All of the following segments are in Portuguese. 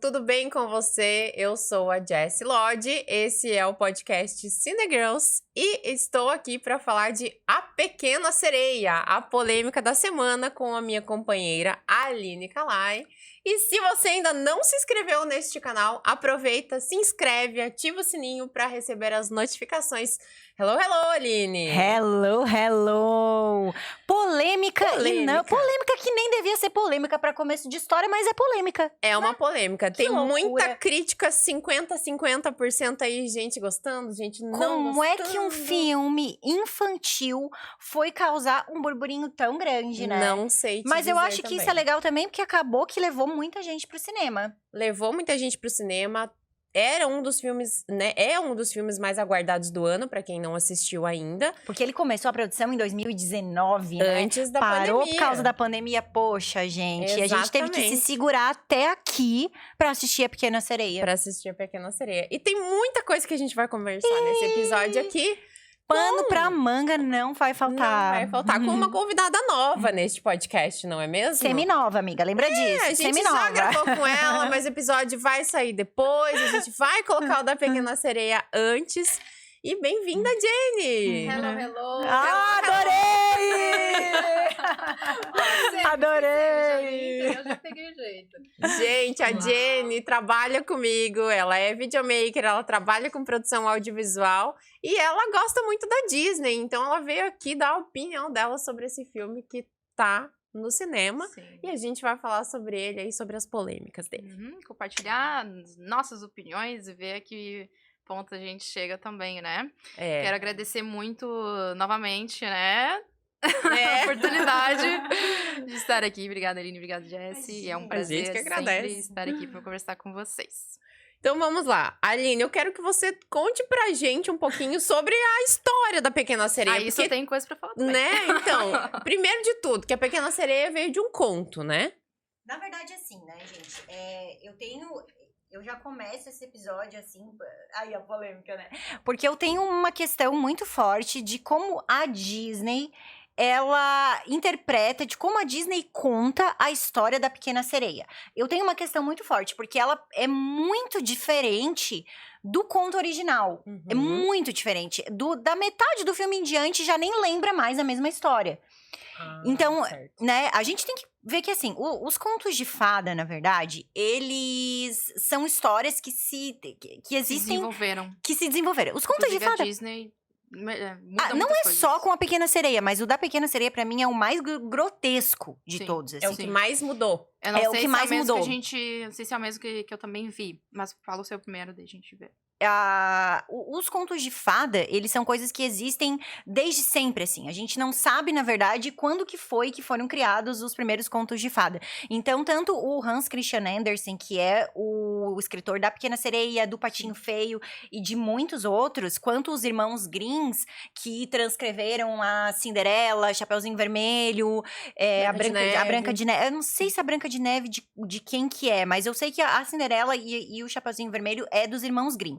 tudo bem com você? Eu sou a Jessie Lodge, esse é o podcast Cine Girls e estou aqui para falar de A Pequena Sereia, a polêmica da semana com a minha companheira Aline Calai. E se você ainda não se inscreveu neste canal, aproveita, se inscreve, ativa o sininho para receber as notificações. Hello, hello, Aline! Hello! Polêmica e não... Polêmica que nem devia ser polêmica para começo de história, mas é polêmica. É uma polêmica. Tem loucura. muita crítica, 50% aí, gente gostando, gente não Como gostando. é que um filme infantil foi causar um burburinho tão grande, né? Não sei te Mas eu dizer acho que também. isso é legal também, porque acabou que levou muita gente pro cinema. Levou muita gente pro cinema. Era um dos filmes, né? É um dos filmes mais aguardados do ano, pra quem não assistiu ainda. Porque ele começou a produção em 2019, né? Antes da Parou pandemia. por causa da pandemia. Poxa, gente. A gente teve que se Exatamente. segurar até aqui pra assistir A Pequena Sereia. Pra assistir A Pequena Sereia. E tem muita coisa que a gente vai conversar nesse episódio aqui. Pano pra manga não vai faltar. Não vai faltar. Com uma convidada nova neste podcast, não é mesmo? Seminova, amiga. Lembra disso? A gente Seminova. já gravou com ela, mas o episódio vai sair depois. A gente vai colocar o da Pequena Sereia antes. E bem-vinda, Jenny! Hello! Ah, adorei! Adorei! Eu já peguei jeito. Gente, a Jenny trabalha comigo, ela é videomaker, ela trabalha com produção audiovisual e ela gosta muito da Disney, então ela veio aqui dar a opinião dela sobre esse filme que tá no cinema. Sim. E a gente vai falar sobre ele aí, sobre as polêmicas dele. Compartilhar nossas opiniões e ver que ponto a gente chega também, né? Quero agradecer muito novamente, né? A oportunidade de estar aqui. Obrigada, Aline. Obrigada, Jessie. É um prazer que sempre agradece. estar aqui para conversar com vocês. Então vamos lá. Aline, eu quero que você conte pra gente um pouquinho sobre a história da Pequena Sereia. Isso eu tenho coisa pra falar também. Né? Então, primeiro de tudo, que a Pequena Sereia veio de um conto, né? Na verdade, assim, né, gente? Eu já começo esse episódio assim. Aí a polêmica, né? Porque eu tenho uma questão muito forte de como a Disney ela interpreta, de como a Disney conta a história da Pequena Sereia. Eu tenho uma questão muito forte, porque ela é muito diferente do conto original. É muito diferente. Da metade do filme em diante, já nem lembra mais a mesma história. Então, certo. né, a gente tem que ver que, assim, os contos de fada, na verdade, eles são histórias que existem, que se desenvolveram. Os contos de Inclusive, fada... a Disney muda não muitas é coisas. só com a Pequena Sereia, mas o da Pequena Sereia, pra mim, é o mais grotesco de Sim. todos, assim. É o que mais mudou. Eu não É o sei que se mais é o mesmo mudou. não sei se é o mesmo que eu também vi, mas fala o seu primeiro, daí a gente vê. Os contos de fada, eles são coisas que existem desde sempre, assim. A gente não sabe, na verdade, quando que foram criados os primeiros contos de fada. Então, tanto o Hans Christian Andersen, que é o escritor da Pequena Sereia, do Patinho Feio e de muitos outros, quanto os irmãos Grimms, que transcreveram a Cinderela, Chapeuzinho Vermelho, a Branca de Neve. Eu não sei se a Branca de Neve de quem que é, mas eu sei que a Cinderela e o Chapeuzinho Vermelho é dos irmãos Grimm.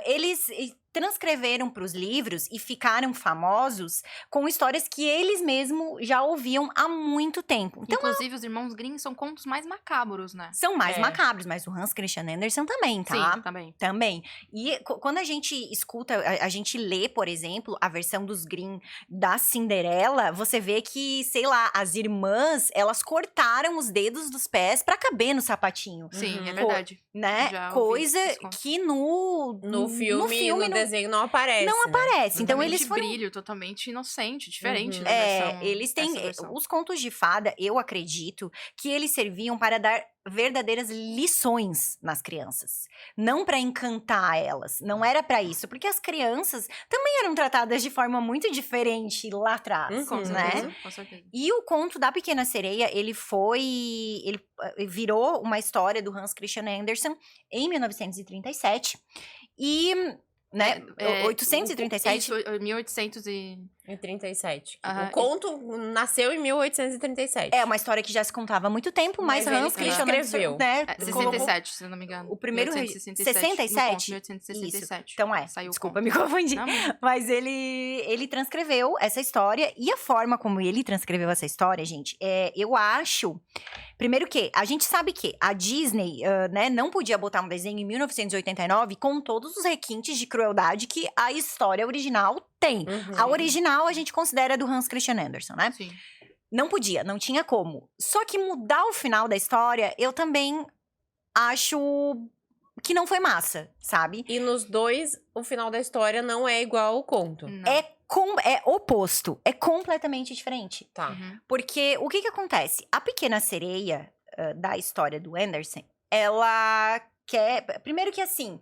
Eles transcreveram para os livros e ficaram famosos com histórias que eles mesmos já ouviam há muito tempo. Então, Inclusive, os irmãos Grimm são contos mais macabros, né? são mais macabros, mas o Hans Christian Andersen também, tá? Sim, também. Também. E quando a gente escuta, a gente lê, por exemplo, a versão dos Grimm da Cinderela, você vê que, sei lá, as irmãs, elas cortaram os dedos dos pés pra caber no sapatinho. Sim, é Uhum. verdade. Né? Já ouvi Coisa esses contos. que no filme no desenho não aparece. não né? aparece. Então Totalmente eles foram brilho, totalmente inocente, diferente da É, versão. eles têm. essa versão. Os contos de fada, eu acredito que eles serviam para dar verdadeiras lições nas crianças. Não para encantar elas. Não era para isso. Porque as crianças também eram tratadas de forma muito diferente lá atrás. Com né? certeza, com certeza. E o conto da Pequena Sereia, ele virou uma história do Hans Christian Andersen em 1937. E, né, 837. Isso, 1800 e... Em 37. O conto nasceu em 1837. É uma história que já se contava há muito tempo, mas Hans Christian escreveu. Né, 67, se não me engano. O primeiro... 67? 1867? Isso. Então desculpa, me confundi. Não. Mas ele transcreveu essa história, e a forma como ele transcreveu essa história, gente, eu acho... Primeiro que, a gente sabe que a Disney, né, não podia botar um desenho em 1989 com todos os requintes de crueldade que a história original tem. A original a gente considera do Hans Christian Andersen, né? Sim. Não podia, não tinha como. Só que mudar o final da história, eu também acho que não foi massa, sabe? E nos dois, o final da história não é igual ao conto. Não. É oposto, é completamente diferente. Tá. Porque o que acontece? A Pequena Sereia, da história do Andersen, ela quer... Primeiro que assim,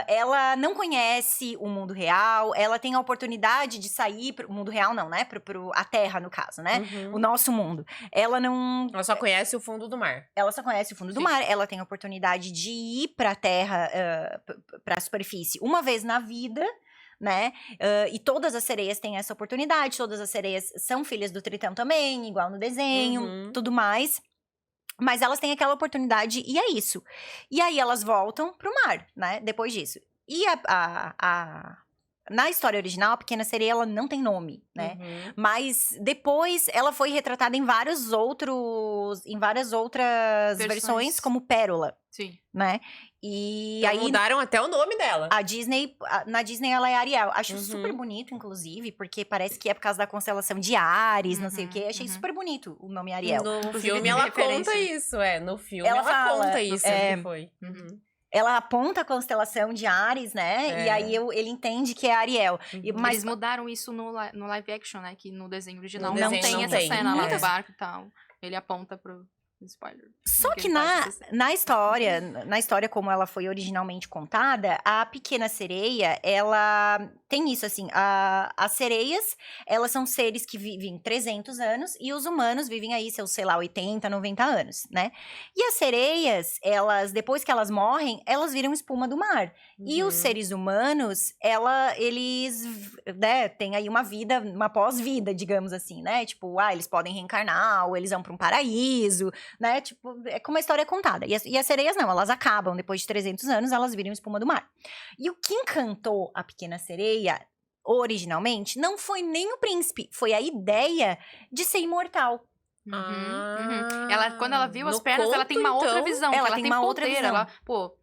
ela não conhece o mundo real, ela tem a oportunidade de sair pro mundo real, não, né? A Terra, no caso, né? O nosso mundo. Ela não... Ela só conhece o fundo do mar. Ela só conhece o fundo do mar, ela tem a oportunidade de ir pra Terra, pra superfície, uma vez na vida... Né? E todas as sereias têm essa oportunidade, todas as sereias são filhas do Tritão também, igual no desenho, tudo mais. Mas elas têm aquela oportunidade e é isso. E aí elas voltam pro mar, né? Depois disso. E na história original, a Pequena Sereia, ela não tem nome, né? Mas depois ela foi retratada em várias outras versões como Pérola. Sim. Né? E então, aí mudaram até o nome dela. Na Disney ela é Ariel. Acho super bonito, inclusive, porque parece que é por causa da constelação de Ares, não sei o quê. Achei super bonito o nome Ariel. No filme ela conta isso, No filme ela conta isso, que foi. Ela aponta a constelação de Ares, né? E aí ele entende que é Ariel. Mas eles mudaram isso no live action, né? Que no desenho original não tem essa cena lá no barco e tal. Ele aponta pro... Spoiler. Só que na história como ela foi originalmente contada, a Pequena Sereia, ela tem isso, assim, as sereias, elas são seres que vivem 300 anos e os humanos vivem aí seus, sei lá, 80, 90 anos, né? E as sereias, depois que elas morrem, elas viram espuma do mar. E os seres humanos, eles, né, têm aí uma vida, uma pós-vida, digamos assim, né? Tipo, eles podem reencarnar, ou eles vão para um paraíso, né? Tipo, é como a história é contada. E as sereias não, elas acabam, depois de 300 anos, elas viram espuma do mar. E o que encantou a Pequena Sereia, originalmente, não foi nem o príncipe, foi a ideia de ser imortal. Quando ela viu as pernas, ela tem uma outra visão. Ela tem uma outra visão.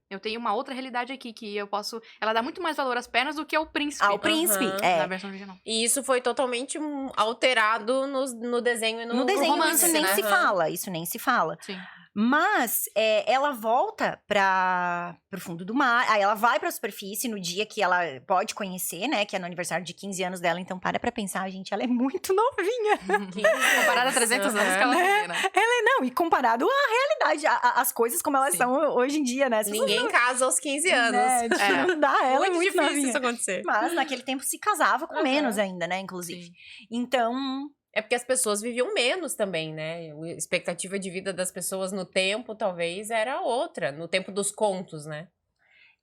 Eu tenho uma outra realidade aqui que eu posso... Ela dá muito mais valor às pernas do que ao príncipe. Ao príncipe, na versão original. E isso foi totalmente alterado no desenho e no romance, isso nem se fala, isso nem se fala. Sim. Mas ela volta pro fundo do mar, aí ela vai pra superfície no dia que ela pode conhecer, né, que é no aniversário de 15 anos dela, então para pra pensar, gente, ela é muito novinha. Comparada a 300 anos que ela tem, né? E comparado à realidade, as coisas como elas são hoje em dia, né? Ninguém casa aos 15 anos. Né? Não dá, ela muito é muito difícil novinha. isso acontecer. Mas naquele tempo se casava com menos ainda, né, inclusive. Sim. Então... É porque as pessoas viviam menos também, né? A expectativa de vida das pessoas no tempo, talvez, era outra. No tempo dos contos, né?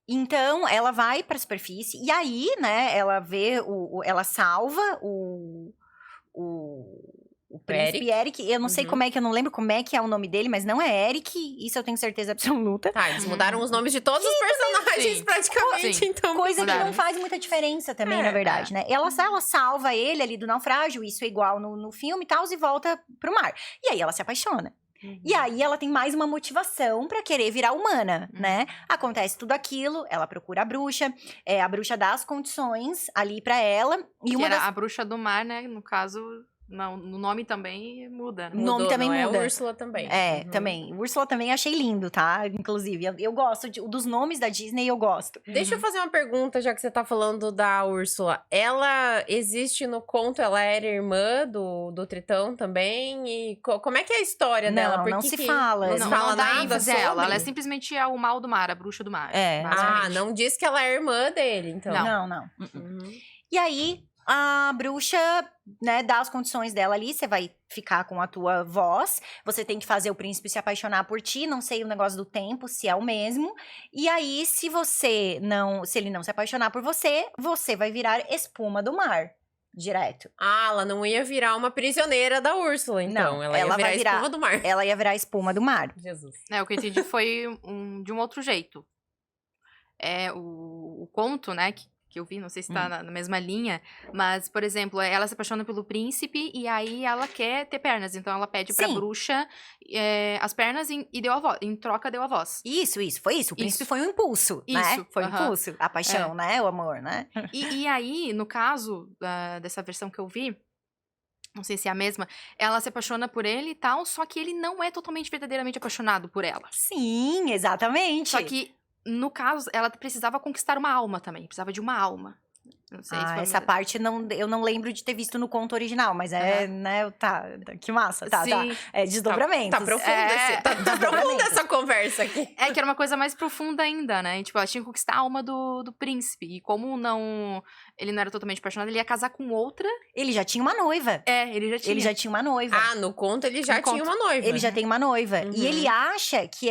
Então, ela vai pra superfície. E aí, né, ela vê ela salva o príncipe Eric. Eu não sei como é que... Eu não lembro como é que é o nome dele, mas não é Eric. Isso eu tenho certeza absoluta. Tá, eles mudaram os nomes de todos os personagens, praticamente. Então, coisa que não faz muita diferença também, na verdade, né? Ela salva ele ali do naufrágio, isso é igual no filme e tal, e volta pro mar. E aí ela se apaixona. E aí ela tem mais uma motivação pra querer virar humana, né? Acontece tudo aquilo, ela procura a bruxa dá as condições ali pra ela. E a bruxa do mar, né? No caso... Não, no nome também muda, né? O nome também muda. É Úrsula também. Também. Úrsula também achei lindo, tá? Inclusive, eu gosto dos nomes da Disney, eu gosto. Deixa eu fazer uma pergunta, já que você tá falando da Úrsula. Ela existe no conto, ela era irmã do Tritão também? E como é que é a história dela? Não se fala. Não se fala nada sobre? Ela é simplesmente o mal do mar, a bruxa do mar. Não diz que ela é irmã dele, então. Não. E aí... A bruxa, né, dá as condições dela ali, você vai ficar com a tua voz, você tem que fazer o príncipe se apaixonar por ti, não sei o negócio do tempo, se é o mesmo, e aí se ele não se apaixonar por você, você vai virar espuma do mar. direto. Ah, ela não ia virar uma prisioneira da Úrsula, então. Não, ela ia virar espuma do mar. Ela ia virar espuma do mar. Jesus. O que eu entendi foi de um outro jeito. O conto, né, que eu vi, não sei se tá na mesma linha, mas, por exemplo, ela se apaixona pelo príncipe e aí ela quer ter pernas, então ela pede pra bruxa as pernas em troca deu a voz. Isso, foi isso. O príncipe foi um impulso, né? Foi um impulso, a paixão, né? O amor, né? E aí, no caso dessa versão que eu vi, não sei se é a mesma, ela se apaixona por ele e tal, só que ele não é totalmente verdadeiramente apaixonado por ela. Sim, exatamente. Só que no caso, ela precisava conquistar uma alma também. Precisava de uma alma. Não sei se essa parte eu não lembro de ter visto no conto original, mas né, tá, que massa, tá. É desdobramento. Tá profundo, tá profunda essa conversa aqui. Que era uma coisa mais profunda ainda, né? E, tipo, ela tinha que conquistar a alma do príncipe. E como ele não era totalmente apaixonado, ele ia casar com outra. Ele já tinha uma noiva. Ele já tinha uma noiva. Ah, no conto ele já tinha uma noiva. Ele já tem uma noiva. E ele acha que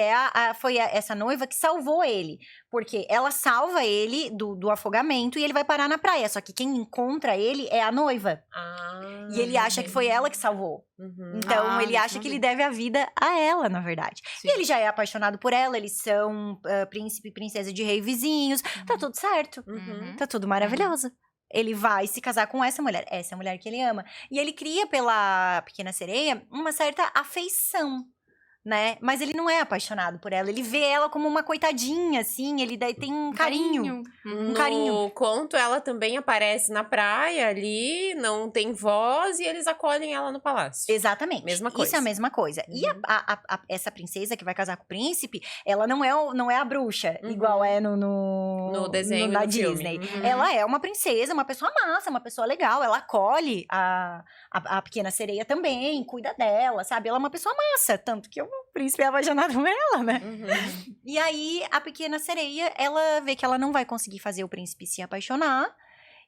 foi essa noiva que salvou ele. Porque ela salva ele do afogamento e ele vai parar na praia. Só que quem encontra ele é a noiva. E ele acha que foi ela que salvou. Então, ele acha que ele deve a vida a ela, na verdade. Sim. E ele já é apaixonado por ela. Eles são príncipe e princesa de rei vizinhos. Tá tudo certo. Tá tudo maravilhoso. Ele vai se casar com essa mulher é a mulher que ele ama. E ele cria pela Pequena Sereia uma certa afeição, né? Mas ele não é apaixonado por ela. Ele vê ela como uma coitadinha, assim. Ele daí tem um carinho. Um carinho. No conto, ela também aparece na praia ali, não tem voz, e eles acolhem ela no palácio. Exatamente. Mesma coisa. Isso é a mesma coisa. E essa princesa que vai casar com o príncipe, ela não é a bruxa, igual é no desenho da no Disney. Filme. Ela é uma princesa, uma pessoa massa, uma pessoa legal. Ela acolhe a Pequena Sereia também, cuida dela, sabe? Ela é uma pessoa massa, tanto que o príncipe é apaixonado por ela, né? E aí, a Pequena Sereia, ela vê que ela não vai conseguir fazer o príncipe se apaixonar.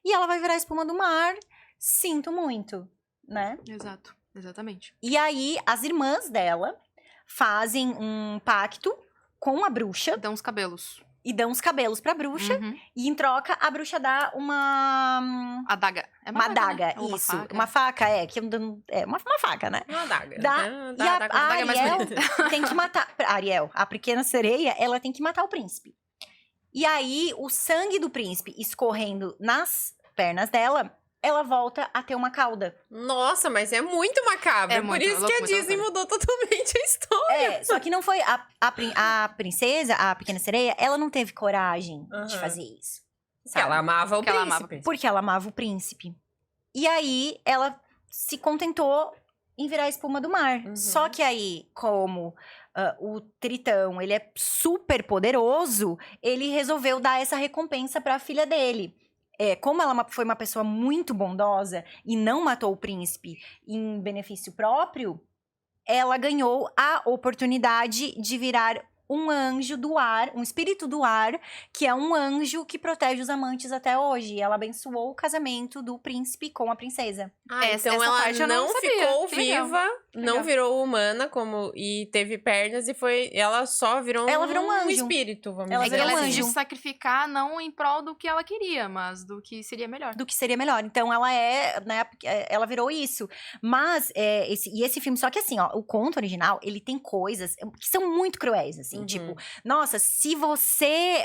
E ela vai virar espuma do mar. Sinto muito, né? Exato, exatamente. E aí, as irmãs dela fazem um pacto com a bruxa. Dão os cabelos. E dão os cabelos pra bruxa. E em troca, a bruxa dá uma... Adaga. É uma adaga, né? isso. Uma faca. Uma faca, uma faca, né? Uma adaga. E a Ariel tem que matar... Ariel, a Pequena Sereia, ela tem que matar o príncipe. E aí, o sangue do príncipe escorrendo nas pernas dela, ela volta a ter uma cauda. Nossa, mas é muito macabro. Por isso que a Disney mudou totalmente a história. Só que não foi... A princesa, a Pequena Sereia, ela não teve coragem de fazer isso. Porque ela amava o príncipe. Porque ela amava o príncipe. E aí, ela se contentou em virar espuma do mar. Só que aí, como o Tritão, ele é super poderoso, ele resolveu dar essa recompensa pra filha dele. Como ela foi uma pessoa muito bondosa e não matou o príncipe em benefício próprio, ela ganhou a oportunidade de virar um anjo do ar, um espírito do ar, que é um anjo que protege os amantes até hoje. Ela abençoou o casamento do príncipe com a princesa. Então ela não ficou viva, não virou humana e teve pernas e ela só virou um anjo. Espírito, vamos dizer. Ela decidiu sacrificar não em prol do que ela queria, mas do que seria melhor. Do que seria melhor. Então ela ela virou isso. Mas esse filme, só que assim, ó, o conto original, ele tem coisas que são muito cruéis, assim. Tipo, nossa, se você...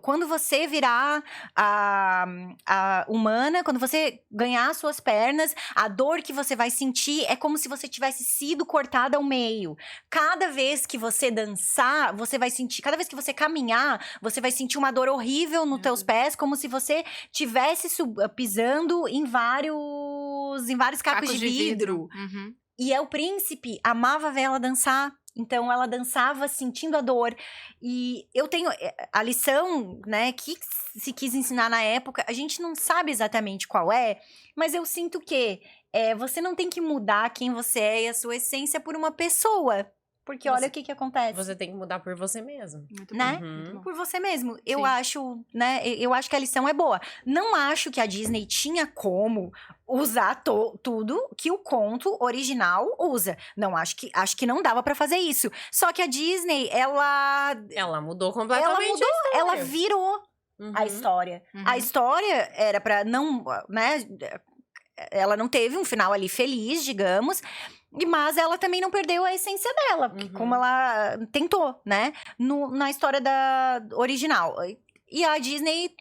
quando você virar a humana, quando você ganhar as suas pernas, a dor que você vai sentir é como se você tivesse sido cortada ao meio. Cada vez que você dançar, você vai sentir... Cada vez que você caminhar, você vai sentir uma dor horrível nos teus pés, como se você tivesse pisando em vários cacos de vidro. E o príncipe amava ver ela dançar. Então, ela dançava sentindo a dor. E eu tenho a lição, né, que se quis ensinar na época, a gente não sabe exatamente qual é, mas eu sinto que você não tem que mudar quem você é e a sua essência por uma pessoa. Porque olha o que acontece. Você tem que mudar por você mesmo. Muito né? Bom. Por você mesmo. Eu acho, né? Eu acho que a lição é boa. Não acho que a Disney tinha como usar tudo que o conto original usa. Não, acho que não dava pra fazer isso. Só que a Disney, ela mudou completamente. Ela virou a história. A história era pra não, né? ela não teve um final ali feliz, digamos, mas ela também não perdeu a essência dela, como ela tentou, né, na história original. E a Disney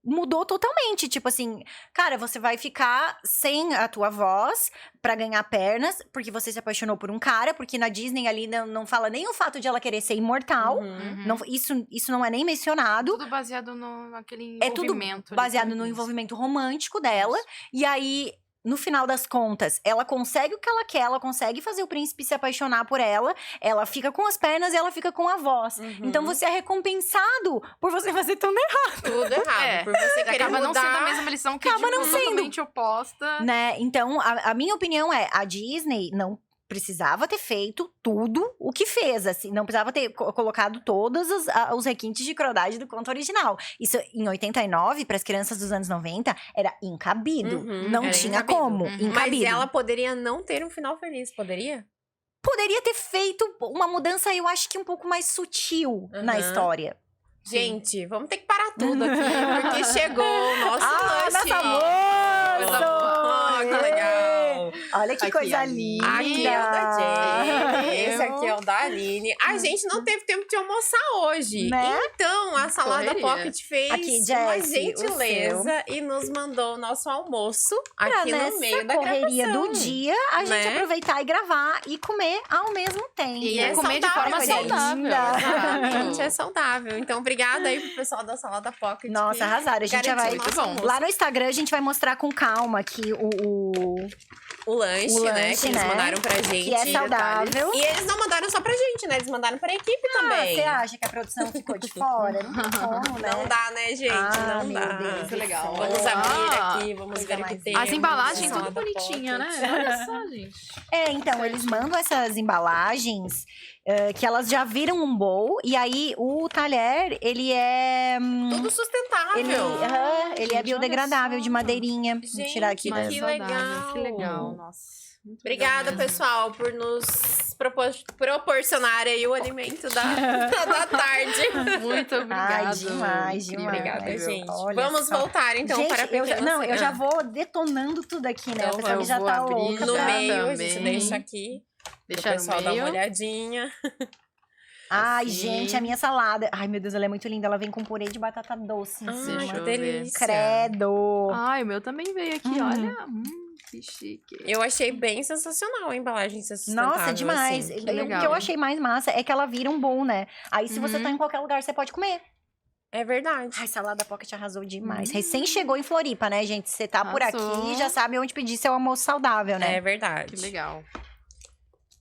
mudou totalmente, tipo assim, cara, você vai ficar sem a tua voz pra ganhar pernas, porque você se apaixonou por um cara, porque na Disney ali não fala nem o fato de ela querer ser imortal, não, isso não é nem mencionado. Tudo baseado naquele envolvimento. É tudo baseado no envolvimento romântico dela, e aí... No final das contas, ela consegue o que ela quer, ela consegue fazer o príncipe se apaixonar por ela, ela fica com as pernas e ela fica com a voz. Então você é recompensado por você fazer tudo errado. Tudo errado, por você querer acaba mudar. não sendo a mesma lição que Acaba não sendo. totalmente oposta. Né? Então, a minha opinião é, a Disney não precisava ter feito tudo o que fez, assim, não precisava ter colocado todos os requintes de crueldade do conto original. Isso, em 89, para as crianças dos anos 90, era incabido. Não tinha incabido. como, incabido. Mas ela poderia não ter um final feliz, poderia? Poderia ter feito uma mudança, eu acho que um pouco mais sutil na história. Gente, vamos ter que parar tudo aqui, porque chegou o nosso lanche. Nosso almoço! Que legal! Olha que Aqui, coisa linda! Aqui é o da Jane, esse aqui é o da Aline. A gente não teve tempo de almoçar hoje. Né? Então, a Salada Correria. Pocket fez Aqui, uma Jessie, gentileza e nos mandou o nosso almoço aqui no meio da correria gravação. do dia, a gente aproveitar e gravar e comer ao mesmo tempo. E é comer de forma saudável, saudável. Exatamente, é saudável. Então, obrigada aí pro pessoal da Salada Pocket. Nossa, que arrasaram. A gente já vai. garantiu nosso almoço. Lá no Instagram a gente vai mostrar com calma aqui O lanche, né? Que eles mandaram pra gente. que é saudável. E eles não mandaram só pra gente, né? Eles mandaram pra equipe também. Você acha que a produção ficou de fora? Não tem como, né? Não dá, né, gente? não meu dá. Deus, Muito legal. Vamos abrir aqui, vamos Coisa ver o que mais tem. As embalagens Salada tudo bonitinha, né? Pocket. Olha só, gente. Então, eles mandam essas embalagens que elas já viram um bowl. E aí, o talher, ele é... Tudo sustentável. ele é Gente, biodegradável, olha de só. madeirinha. Vou tirar aqui. Que Mais saudável. legal. Que legal, nossa. Muito Obrigada, legal mesmo. pessoal, por nos proporcionar aí o alimento da tarde. Muito obrigada. Ai, demais. Obrigada, Incrível. gente. Olha Vamos só. voltar, então, Gente, para a pequena eu já vou detonando tudo aqui, né? Então, a pessoa eu já vou tá abrir louca. No já meio, a gente também. deixa aqui. Deixa o no pessoal dar uma meio. olhadinha. Ai, Assim. gente, a minha salada. Ai, meu Deus, ela é muito linda. Ela vem com purê de batata doce em Ai, cima. Deixa que eu ver. delícia. Credo. Ai, o meu também veio aqui, olha. Que chique. Eu achei bem sensacional a embalagem ser sustentável. Nossa, demais. assim. que legal. O que eu achei mais massa é que ela vira um bowl, né? Aí, se você tá em qualquer lugar, você pode comer. É verdade. Ai, Salada Pocket arrasou demais. Recém chegou em Floripa, né, gente? Você tá por Arrasou. aqui, já sabe onde pedir seu almoço saudável, né? É verdade. Que legal.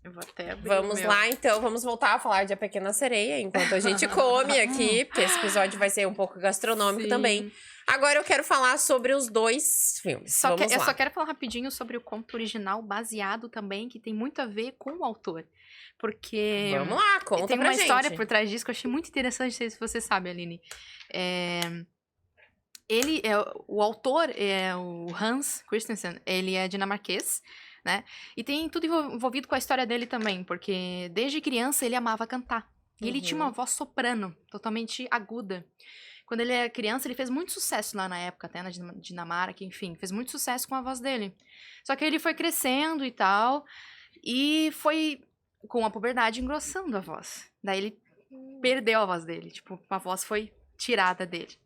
Eu vou até abrir Vamos o meu. lá, então, vamos voltar a falar de A Pequena Sereia, enquanto a gente come aqui, porque esse episódio vai ser um pouco gastronômico Sim. também. Agora eu quero falar sobre os dois filmes. Vamos Eu lá. só quero falar rapidinho sobre o conto original baseado também, que tem muito a ver com o autor. Porque Vamos lá, conta tem pra uma gente. história por trás disso que eu achei muito interessante, não sei se você sabe, Aline. O autor, o Hans Christensen, ele é dinamarquês, né? E tem tudo envolvido com a história dele também, porque desde criança ele amava cantar. E ele tinha uma voz soprano, totalmente aguda. Quando ele era criança, ele fez muito sucesso lá na época, até na Dinamarca, enfim, fez muito sucesso com a voz dele. Só que ele foi crescendo e tal, e foi, com a puberdade, engrossando a voz. Daí ele perdeu a voz dele, tipo, a voz foi tirada dele.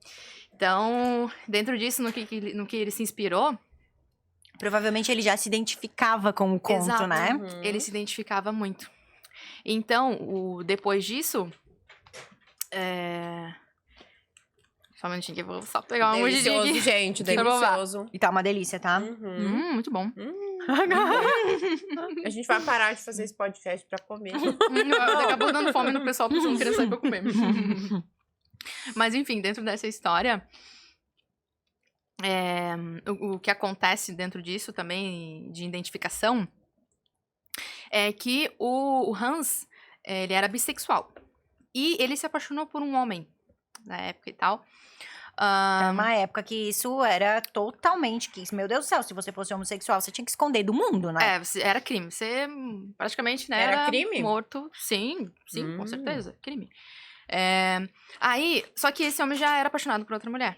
Então, dentro disso, no que ele se inspirou... Provavelmente ele já se identificava com o conto, Exato. né? Ele se identificava muito. Então, depois disso... Só um minutinho que eu vou só pegar uma mordidinha Delicioso, aqui. gente, Deixa eu provar. delicioso. E tá uma delícia, tá? Muito bom. A gente vai parar de fazer esse podcast pra comer. Acabou dando fome no pessoal, porque não queria sair pra comer. Mas, enfim, dentro dessa história... o que acontece dentro disso também, de identificação, é que o Hans, ele era bissexual. E ele se apaixonou por um homem, na época e tal. Era uma época que isso era totalmente... Meu Deus do céu, se você fosse homossexual, você tinha que esconder do mundo, né? Era crime. Você praticamente, né, Era crime? morto. Sim, com certeza, crime. Aí, só que esse homem já era apaixonado por outra mulher.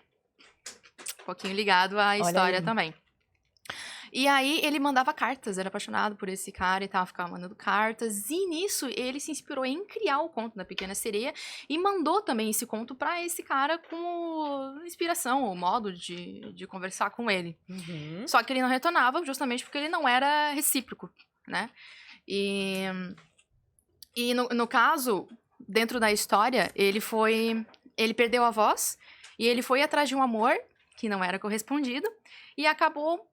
Um pouquinho ligado à história aí. também. E aí ele mandava cartas, era apaixonado por esse cara e tal, ficava mandando cartas. E nisso ele se inspirou em criar o conto da Pequena Sereia e mandou também esse conto pra esse cara como inspiração, ou modo de conversar com ele. Só que ele não retornava justamente porque ele não era recíproco, né? E no caso, dentro da história, ele perdeu a voz e ele foi atrás de um amor que não era correspondido e acabou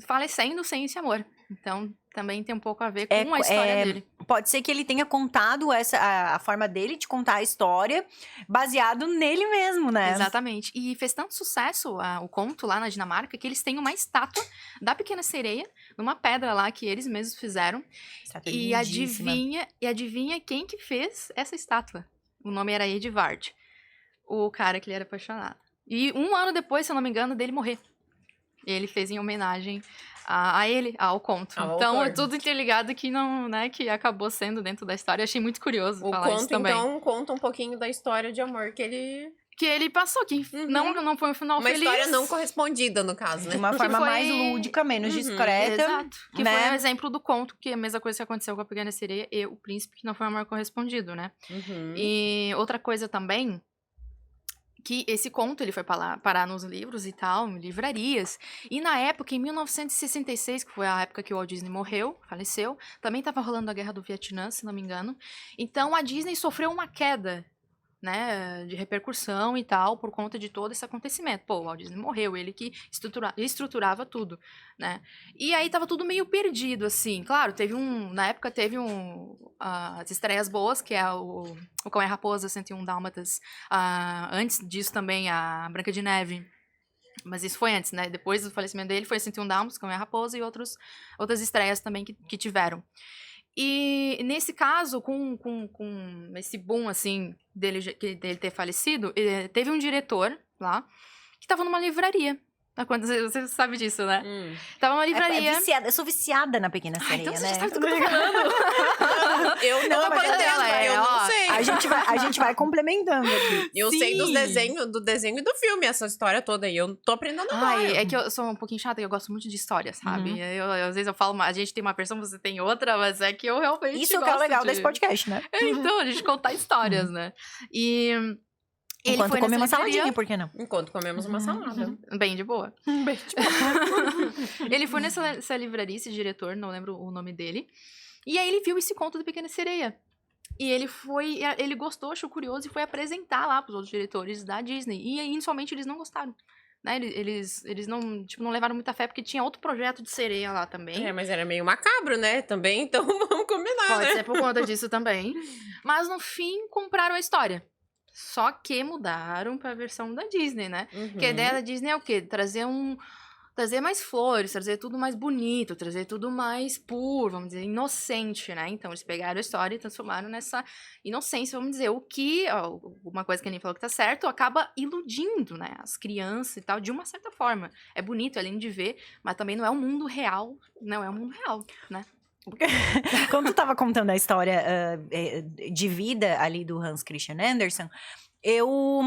falecendo sem esse amor. Então, também tem um pouco a ver com a história dele. Pode ser que ele tenha contado a forma dele de contar a história baseado nele mesmo, né? Exatamente. E fez tanto sucesso o conto lá na Dinamarca que eles têm uma estátua da Pequena Sereia numa pedra lá que eles mesmos fizeram. E adivinha quem que fez essa estátua? O nome era Edvard, o cara que ele era apaixonado. E 1 ano depois, se eu não me engano, dele morrer. Ele fez em homenagem a ele, ao conto. Então, é tudo interligado que não, né, que acabou sendo dentro da história. Eu achei muito curioso falar isso também. O conto, então, conta um pouquinho da história de amor que ele passou, que não foi um final feliz. Uma história não correspondida, no caso, né? De uma forma mais lúdica, menos discreta. Exato. Que foi um exemplo do conto, que é a mesma coisa que aconteceu com a Pequena Sereia e o Príncipe, que não foi um amor correspondido, né? E outra coisa também, que esse conto ele foi parar nos livros e tal, em livrarias. E na época, em 1966, que foi a época que o Walt Disney faleceu, também estava rolando a Guerra do Vietnã, se não me engano. Então a Disney sofreu uma queda, né, de repercussão e tal, por conta de todo esse acontecimento. Pô, o Walt Disney morreu, ele que estruturava tudo, né? E aí tava tudo meio perdido, assim. Claro, na época teve as estreias boas, que é o Cão e a Raposa, 101 Dálmatas. Antes disso também, a Branca de Neve. Mas isso foi antes, né? Depois do falecimento dele, foi 101 Dálmatas, Cão e a Raposa e outras estreias também que tiveram. E nesse caso, com esse boom, assim, dele ter falecido, teve um diretor lá que tava numa livraria. Você sabe disso, né? Tava numa livraria. Eu sou viciada na Pequena Sereia, então né? Você já sabe tudo que eu tô falando. Eu não sei. A gente vai complementando aqui. Eu sei do desenho e do filme, essa história toda aí. Eu tô aprendendo agora. É que eu sou um pouquinho chata e eu gosto muito de história, sabe? Às vezes eu falo, a gente tem uma versão, você tem outra, mas é que eu realmente Isso que é o legal desse podcast, né? Então, a gente contar histórias, né? Enquanto come uma saladinha, por que não? Enquanto comemos uma salada. Bem de boa. Bem de boa. Ele foi nessa livraria, esse diretor, não lembro o nome dele. E aí ele viu esse conto da Pequena Sereia. E ele gostou, achou curioso e foi apresentar lá pros outros diretores da Disney. E aí, inicialmente, eles não gostaram. Né? Eles não levaram muita fé, porque tinha outro projeto de sereia lá também. Mas era meio macabro, né? Também, então vamos combinar, Pode ser por conta disso também. Mas, no fim, compraram a história. Só que mudaram pra versão da Disney, né? Porque a ideia da Disney é o quê? Trazer mais flores, trazer tudo mais bonito, trazer tudo mais puro, vamos dizer, inocente, né? Então, eles pegaram a história e transformaram nessa inocência, vamos dizer. O que, uma coisa que a Aninha falou que tá certo, acaba iludindo, né? As crianças e tal, de uma certa forma. É bonito, é lindo de ver, mas também não é o mundo real, né? Quando tu tava contando a história de vida ali do Hans Christian Andersen, eu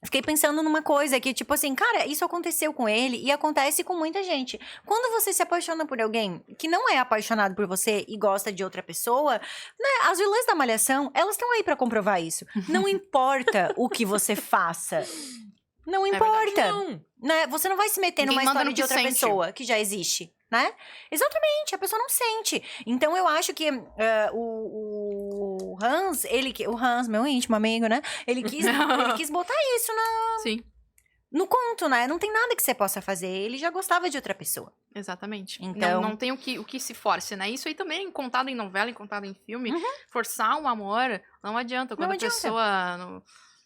fiquei pensando numa coisa que, tipo assim, cara, isso aconteceu com ele e acontece com muita gente. Quando você se apaixona por alguém que não é apaixonado por você e gosta de outra pessoa, né, as vilãs da Malhação, elas estão aí pra comprovar isso. Não importa o que você faça. Não importa. Né? Você não vai se meter numa história de outra pessoa que já existe. Né? Exatamente, a pessoa não sente. Então, eu acho que o Hans, o Hans, meu íntimo amigo, né? Ele quis botar isso no conto, né? Não tem nada que você possa fazer. Ele já gostava de outra pessoa. Exatamente. Então, não tem o que se force, né? Isso aí também é contado em novela, contado em filme. Forçar um amor não adianta. Quando a pessoa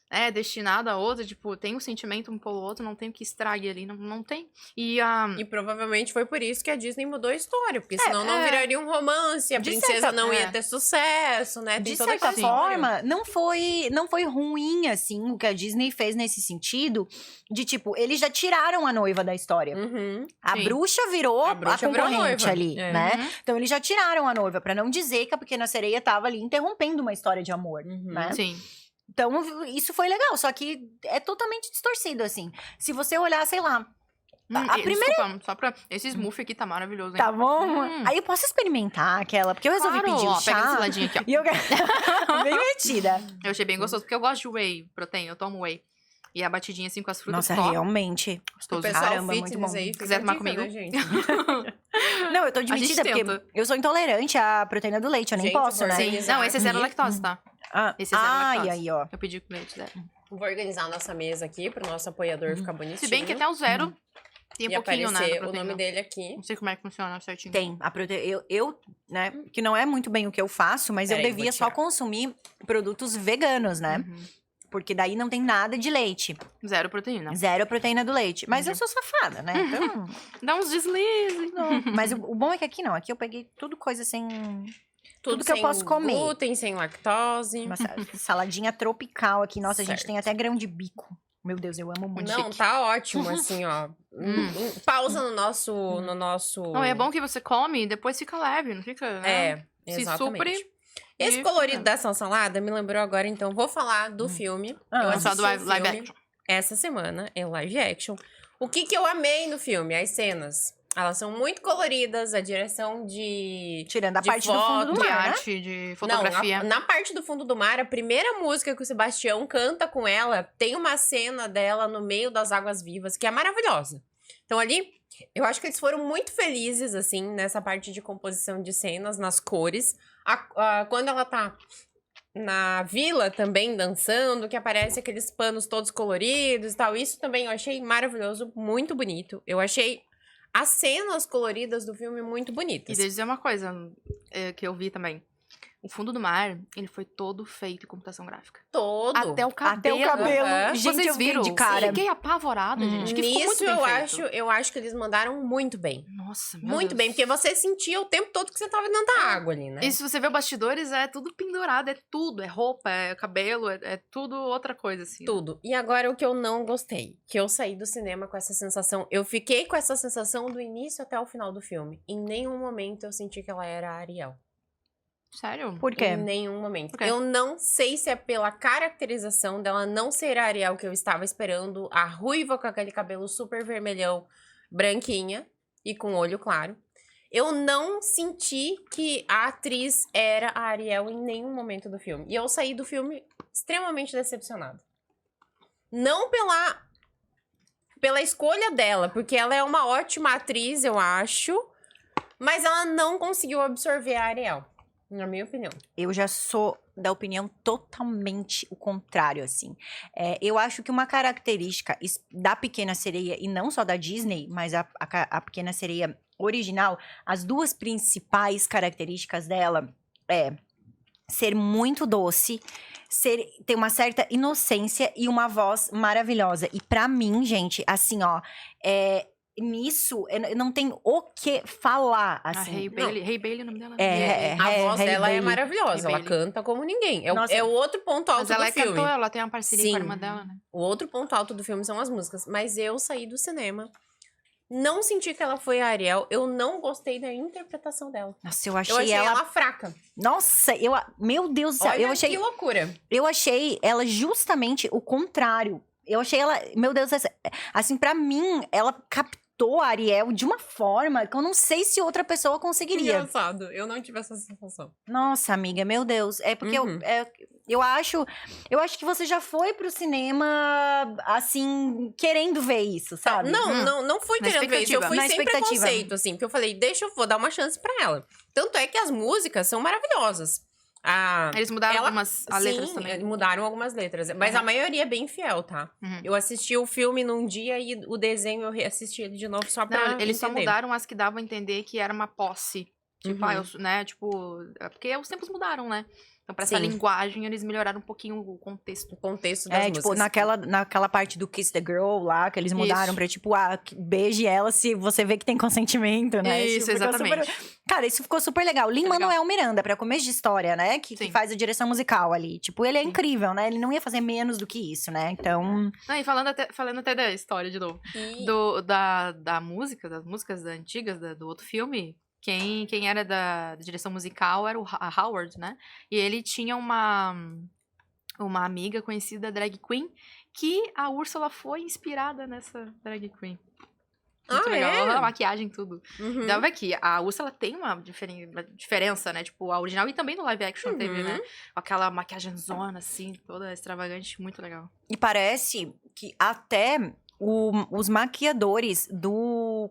é destinada a outra, tipo, tem um sentimento um pelo outro, não tem o que estrague ali, não tem. E provavelmente foi por isso que a Disney mudou a história, porque senão não viraria um romance, a princesa não ia ter sucesso, né? De certa forma, não foi ruim, assim, o que a Disney fez nesse sentido, de tipo, eles já tiraram a noiva da história. A bruxa virou a concorrente ali, né? Então, eles já tiraram a noiva, pra não dizer que a Pequena Sereia tava ali interrompendo uma história de amor, né? Sim. Então, isso foi legal, só que é totalmente distorcido, assim. Se você olhar, sei lá, A primeira... Desculpa, só pra... Esse smoothie aqui tá maravilhoso, hein? Tá bom? Aí eu posso experimentar aquela, porque eu resolvi pedir um chá. Pega esse ladinho aqui, ó. E eu... bem metida. Eu achei bem gostoso, porque eu gosto de whey protein, eu tomo whey. E a batidinha assim com as frutas. Nossa, realmente. O pessoal Caramba, fitness muito bom. aí, Quiser tomar comigo? né, gente? Não, eu tô admitida porque eu sou intolerante à proteína do leite, eu nem posso, né? Sim. Não, esse é zero lactose, tá? Esse é zero lactose. Aí, ó. Eu pedi com leite zero. Vou organizar a nossa mesa aqui pro nosso apoiador ficar bonitinho. Se bem que até o zero tem um pouquinho, né? aparecer o nome dele aqui. Não sei como é que funciona certinho. Tem. A eu, né, que não é muito bem o que eu faço, mas eu devia só consumir produtos veganos, né? Porque daí não tem nada de leite. Zero proteína. Zero proteína do leite. Mas eu sou safada, né? Então... Dá uns deslizes. Mas o bom é que aqui não. Aqui eu peguei tudo coisa sem... Tudo que sem eu posso comer. glúten, sem lactose. Uma saladinha tropical aqui. Nossa, a gente Certo. tem até grão de bico. Meu Deus, eu amo muito. Não, tá ótimo, assim, ó. Pausa no nosso... Não, é bom que você come e depois fica leve, não fica... Né? É, Se exatamente. supre. Esse colorido dessa salada me lembrou agora, então, vou falar do filme. Eu Só assisti do o live filme action. essa semana, é live action. O que eu amei no filme? As cenas. Elas são muito coloridas, a direção de... Tirando a de parte do fundo do De mar, né? arte, de fotografia. Não, na parte do fundo do mar, a primeira música que o Sebastião canta com ela, tem uma cena dela no meio das águas vivas, que é maravilhosa. Então ali, eu acho que eles foram muito felizes, assim, nessa parte de composição de cenas, nas cores. Quando ela tá na vila também dançando, que aparece aqueles panos todos coloridos e tal, isso também eu achei maravilhoso, muito bonito. Eu achei as cenas coloridas do filme muito bonitas. E deixa eu dizer uma coisa que eu vi também. O fundo do mar, ele foi todo feito em computação gráfica. Todo. Até o cabelo. Gente, Vocês eu fiquei viram? de cara. Fiquei apavorada, gente. Que ficou Nisso muito bem feito. eu acho que eles mandaram muito bem. Nossa, meu Muito Deus. bem, porque você sentia o tempo todo que você tava dentro da água ali, né? E se você vê bastidores, é tudo pendurado, é tudo. É roupa, é cabelo, é tudo outra coisa, assim. Tudo. E agora o que eu não gostei, que eu saí do cinema com essa sensação, eu fiquei com essa sensação do início até o final do filme. Em nenhum momento eu senti que ela era a Ariel. Sério? Por quê? Em nenhum momento. Por quê? Eu não sei se é pela caracterização dela não ser a Ariel que eu estava esperando, a ruiva com aquele cabelo super vermelhão, branquinha e com olho claro. Eu não senti que a atriz era a Ariel em nenhum momento do filme. E eu saí do filme extremamente decepcionada. Não pela escolha dela, porque ela é uma ótima atriz, eu acho, mas ela não conseguiu absorver a Ariel. Na minha opinião. Eu já sou da opinião totalmente o contrário, assim. Eu acho que uma característica da Pequena Sereia, e não só da Disney, mas a Pequena Sereia original, as duas principais características dela é ser muito doce, ter uma certa inocência e uma voz maravilhosa. E pra mim, gente, assim, ó, nisso, eu não tenho o que falar, assim. A Halle Bailey, o nome dela? A voz dela Halle é maravilhosa, ela canta como ninguém. É o outro ponto alto Mas ela do filme. cantou, ela tem uma parceria com a irmã dela, né? O outro ponto alto do filme são as músicas. Mas eu saí do cinema, não senti que ela foi a Ariel, eu não gostei da interpretação dela. Nossa, eu achei, Eu achei ela fraca. Nossa, meu Deus do céu, Olha que loucura. Eu achei ela justamente o contrário. Eu achei ela, meu Deus, assim, pra mim, ela captou a Ariel de uma forma que eu não sei se outra pessoa conseguiria. Engraçado, eu não tive essa sensação. Nossa, amiga, meu Deus. É porque eu acho que você já foi pro cinema, assim, querendo ver isso, sabe? Não fui Na querendo ver isso. Eu fui Na sem expectativa. preconceito, assim. Porque eu falei, vou dar uma chance pra ela. Tanto é que as músicas são maravilhosas. Eles mudaram algumas letras sim, também. mudaram algumas letras. Mas a maioria é bem fiel, tá? Eu assisti o filme num dia e o desenho eu reassisti ele de novo só pra Eles só entender. mudaram as que davam a entender que era uma posse. Tipo, porque os tempos mudaram, né? Então, pra essa Sim. linguagem, eles melhoraram um pouquinho o contexto. O contexto das músicas. Tipo, naquela parte do Kiss the Girl lá, que eles mudaram pra, tipo, beije ela se você vê que tem consentimento, né? Isso, Tipo, ficou exatamente. Cara, isso ficou super legal. Lin-Manuel Miranda, pra começo de história, né? Que faz a direção musical ali. Tipo, ele é incrível, né? Ele não ia fazer menos do que isso, né? Então... Não, e falando até da história de novo. Da música, das músicas antigas do outro filme... Quem era da direção musical era a Howard, né? E ele tinha uma amiga conhecida drag queen que a Úrsula foi inspirada nessa drag queen. Muito legal. É? A maquiagem, tudo. Dá pra ver que a Úrsula tem uma diferença, né? Tipo, a original e também no live action teve, né? Aquela maquiagem zona, assim, toda extravagante. Muito legal. E parece que até os maquiadores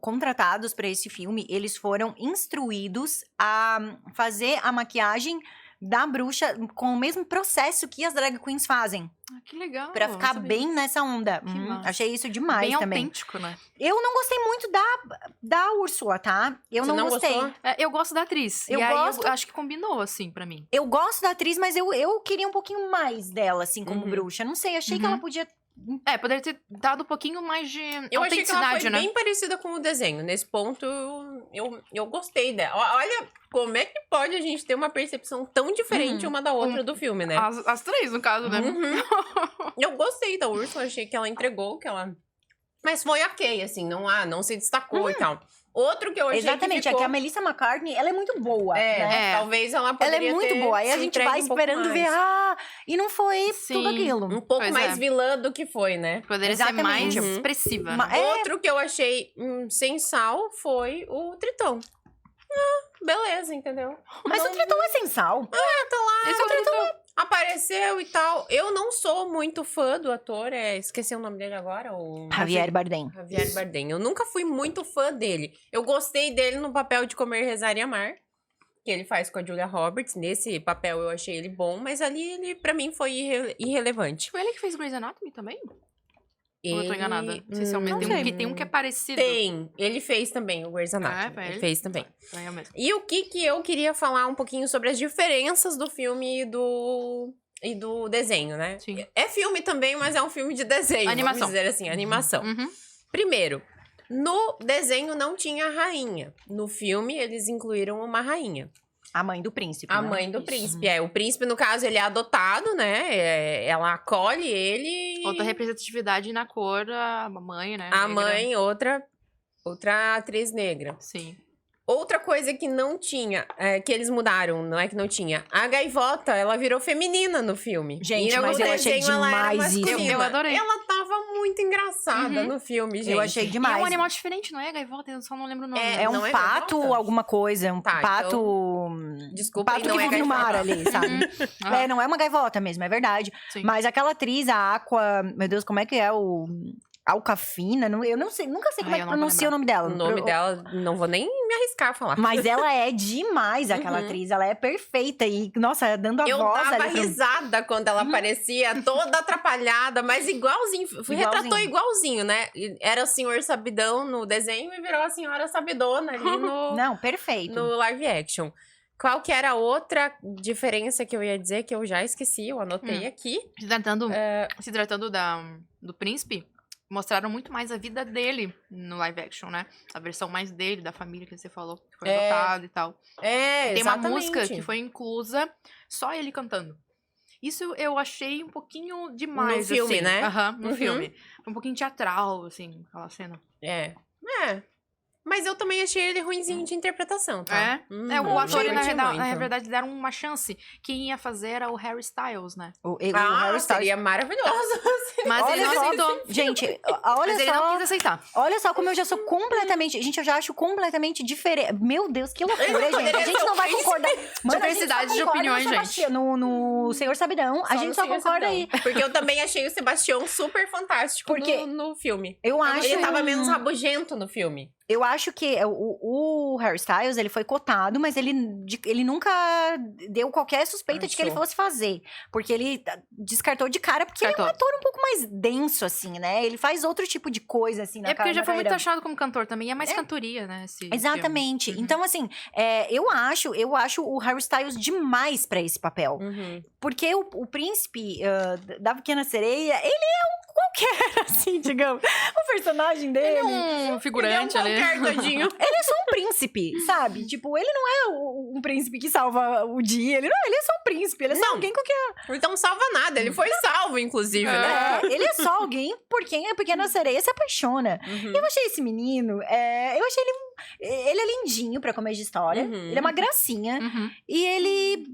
contratados para esse filme, eles foram instruídos a fazer a maquiagem da bruxa com o mesmo processo que as drag queens fazem. Ah, que legal. Pra ficar bem nessa onda. Achei isso demais bem também. Autêntico, né? Eu não gostei muito da Úrsula, tá? Eu não gostei. Eu gosto da atriz. Eu acho que combinou, assim, pra mim. Eu gosto da atriz, mas eu queria um pouquinho mais dela, assim, como bruxa. Não sei, achei que ela podia... Poderia ter dado um pouquinho mais de eu achei que ela foi né? bem parecida com o desenho. Nesse ponto, eu gostei dela. Olha como é que pode a gente ter uma percepção tão diferente uma da outra do filme, né? As três, no caso, né? Eu gostei da Úrsula, achei que ela entregou, mas foi ok, assim, não se destacou e tal. Outro que eu achei Exatamente, é que a Melissa McCartney, ela é muito boa, né? Talvez ela poderia ter... Ela é muito boa, aí a gente vai esperando ver, e não foi tudo aquilo. Um pouco mais vilã do que foi, né? Poderia ser mais expressiva. Outro que eu achei sem sal foi o Tritão. Beleza, entendeu? Mas o Tritão é sem sal. Tá lá. Esse é o Tritão. Apareceu e tal. Eu não sou muito fã do ator, esqueci o nome dele agora. Javier Bardem. Javier Bardem. Eu nunca fui muito fã dele. Eu gostei dele no papel de Comer, Rezar e Amar, que ele faz com a Julia Roberts. Nesse papel eu achei ele bom, mas ali ele, pra mim, foi irrelevante. Foi ele que fez Grey's Anatomy também? Ou eu tô enganada? Não sei se é o Não mesmo. sei. Tem um que é parecido. Tem. Ele fez também o Grey's Anatomy. Ele fez também. É mesmo. E o que eu queria falar um pouquinho sobre as diferenças do filme e do desenho, né? Sim. É filme também, mas é um filme de desenho. Animação. Vamos dizer assim, animação. Primeiro, no desenho não tinha rainha. No filme, eles incluíram uma rainha. A mãe do príncipe, A mãe do príncipe, O príncipe, no caso, ele é adotado, né? Ela acolhe ele. Outra representatividade na cor, a mãe, né? A mãe, outra atriz negra. Sim. Outra coisa que não tinha, que eles mudaram, não é que não tinha. A gaivota, ela virou feminina no filme. Gente, mas eu achei demais isso. Eu adorei. Ela tava muito engraçada no filme, gente. Eu achei demais. E é um animal diferente, não é gaivota? Eu só não lembro o nome. É um pato, alguma coisa. Um pato... Então, desculpa, pato não que vive no mar ali, sabe? Não é uma gaivota mesmo, é verdade. Sim. Mas aquela atriz, a Aqua... Meu Deus, como é que é o... Alcafina, eu não sei, nunca sei como é que pronuncia o nome dela. O nome dela, não vou nem me arriscar a falar. Mas ela é demais, aquela atriz. Ela é perfeita e, nossa, dando a voz... Eu dava risada quando ela aparecia, toda atrapalhada, mas igualzinho. Retratou igualzinho, né? Era o Senhor Sabidão no desenho e virou a Senhora Sabidona ali no... Não, perfeito. No live action. Qual que era a outra diferença que eu ia dizer, que eu já esqueci, eu anotei aqui. Se tratando do príncipe... Mostraram muito mais a vida dele no live action, né? A versão mais dele, da família que você falou, que foi adotado e tal. Tem uma música que foi inclusa, só ele cantando. Isso eu achei um pouquinho demais, no filme, assim. né? No filme. Foi um pouquinho teatral, assim, aquela cena. Mas eu também achei ele ruinzinho de interpretação, tá? O ator, na verdade, deram uma chance. Quem ia fazer era o Harry Styles, né? O Harry Styles seria maravilhoso. Mas ele não aceitou. Gente, olha Mas só. ele não quis aceitar. Olha só como eu já sou completamente... Gente, eu já acho completamente diferente. Meu Deus, que loucura, gente. A gente não vai concordar. Diversidade de opiniões, gente. No Senhor Sabidão, a gente só concorda aí. Porque eu também achei o Sebastião super fantástico no filme. Eu acho... Ele tava menos rabugento no filme. Eu acho que o Harry Styles, ele foi cotado, mas ele nunca deu qualquer suspeita de que ele fosse fazer. Porque ele descartou de cara, porque ele é um ator um pouco mais denso, assim, né? Ele faz outro tipo de coisa, assim, na porque já foi muito achado como cantor também, é mais cantoria, né? Exatamente. Então, assim, eu acho o Harry Styles demais pra esse papel. Porque o príncipe da Pequena Sereia, ele é qualquer, assim, digamos. O personagem dele... Ele é um figurante ali. Ele é só um príncipe, sabe? Tipo, ele não é um príncipe que salva o dia. Ele é só um príncipe. Ele é só alguém qualquer... Então não salva nada. Ele foi salvo, inclusive, né? Ele é só alguém por quem a Pequena Sereia se apaixona. Eu achei esse menino... eu achei ele... Ele é lindinho pra começo de história. Ele é uma gracinha. E ele...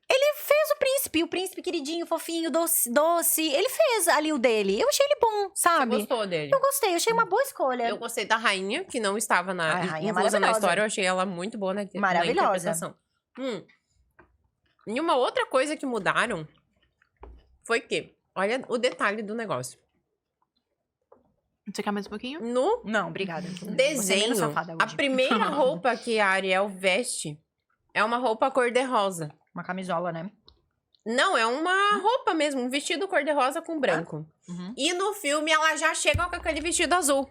Ele fez o príncipe queridinho, fofinho, doce. Ele fez ali o dele. Eu achei ele bom, sabe? Você gostou dele? Eu gostei, eu achei uma boa escolha. Eu gostei da rainha, que não estava rainha inclusa na história. Eu achei ela muito boa na interpretação. E uma outra coisa que mudaram foi que, olha o detalhe do negócio. Você quer mais um pouquinho? No Não, obrigada. desenho, a primeira roupa que a Ariel veste é uma roupa cor-de-rosa. Uma camisola, né? Não, é uma roupa mesmo, um vestido cor-de-rosa com branco. E no filme ela já chega com aquele vestido azul.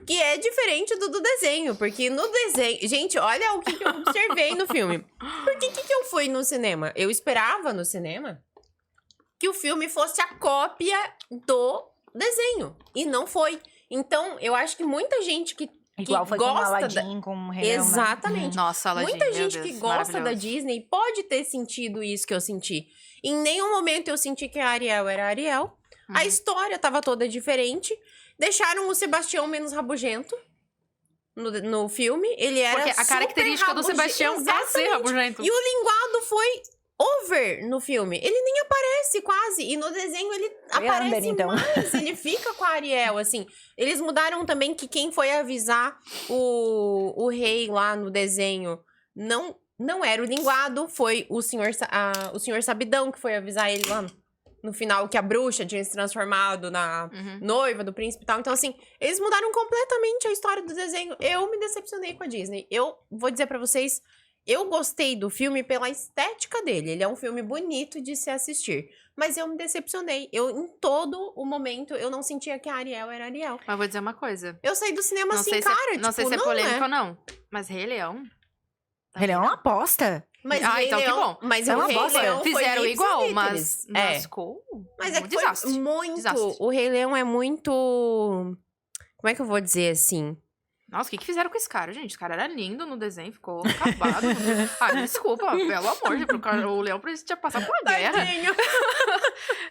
Que é diferente do desenho, porque no desenho... Gente, olha o que eu observei no filme. Por que eu fui no cinema? Eu esperava no cinema que o filme fosse a cópia do desenho. E não foi. Então, eu acho que muita gente que Igual foi gosta com Aladdin, com o Rei Leão, né? Exatamente. Nossa, Aladdin, muita gente meu Deus, que gosta da Disney pode ter sentido isso que eu senti. Em nenhum momento eu senti que a Ariel era a Ariel. A história tava toda diferente. Deixaram o Sebastião menos rabugento no filme. Ele era Porque a característica do Sebastião é ser rabugento. E o linguado foi over no filme. Ele nem aparece quase. E no desenho ele aparece mais. Ele fica com a Ariel, assim. Eles mudaram também que quem foi avisar o rei lá no desenho não era o linguado. Foi o senhor Sabidão que foi avisar ele lá no final, que a bruxa tinha se transformado na noiva do príncipe e tal. Então, assim, eles mudaram completamente a história do desenho. Eu me decepcionei com a Disney. Eu vou dizer pra vocês, eu gostei do filme pela estética dele. Ele é um filme bonito de se assistir. Mas eu me decepcionei. Em todo o momento, eu não sentia que a Ariel era a Ariel. Mas vou dizer uma coisa. Eu saí do cinema assim, cara, não sei se é polêmica ou não. Mas Rei Leão... Rei Leão é uma aposta. Mas então que bom. Mas é o uma Rei bosta. Leão fizeram foi igual, mas ficou mas um desastre. Desastre. O Rei Leão é muito... Como é que eu vou dizer assim? Nossa, o que fizeram com esse cara, gente? Esse cara era lindo no desenho, ficou acabado. Desculpa, pelo amor de Deus, o Leão precisa passar por uma guerra.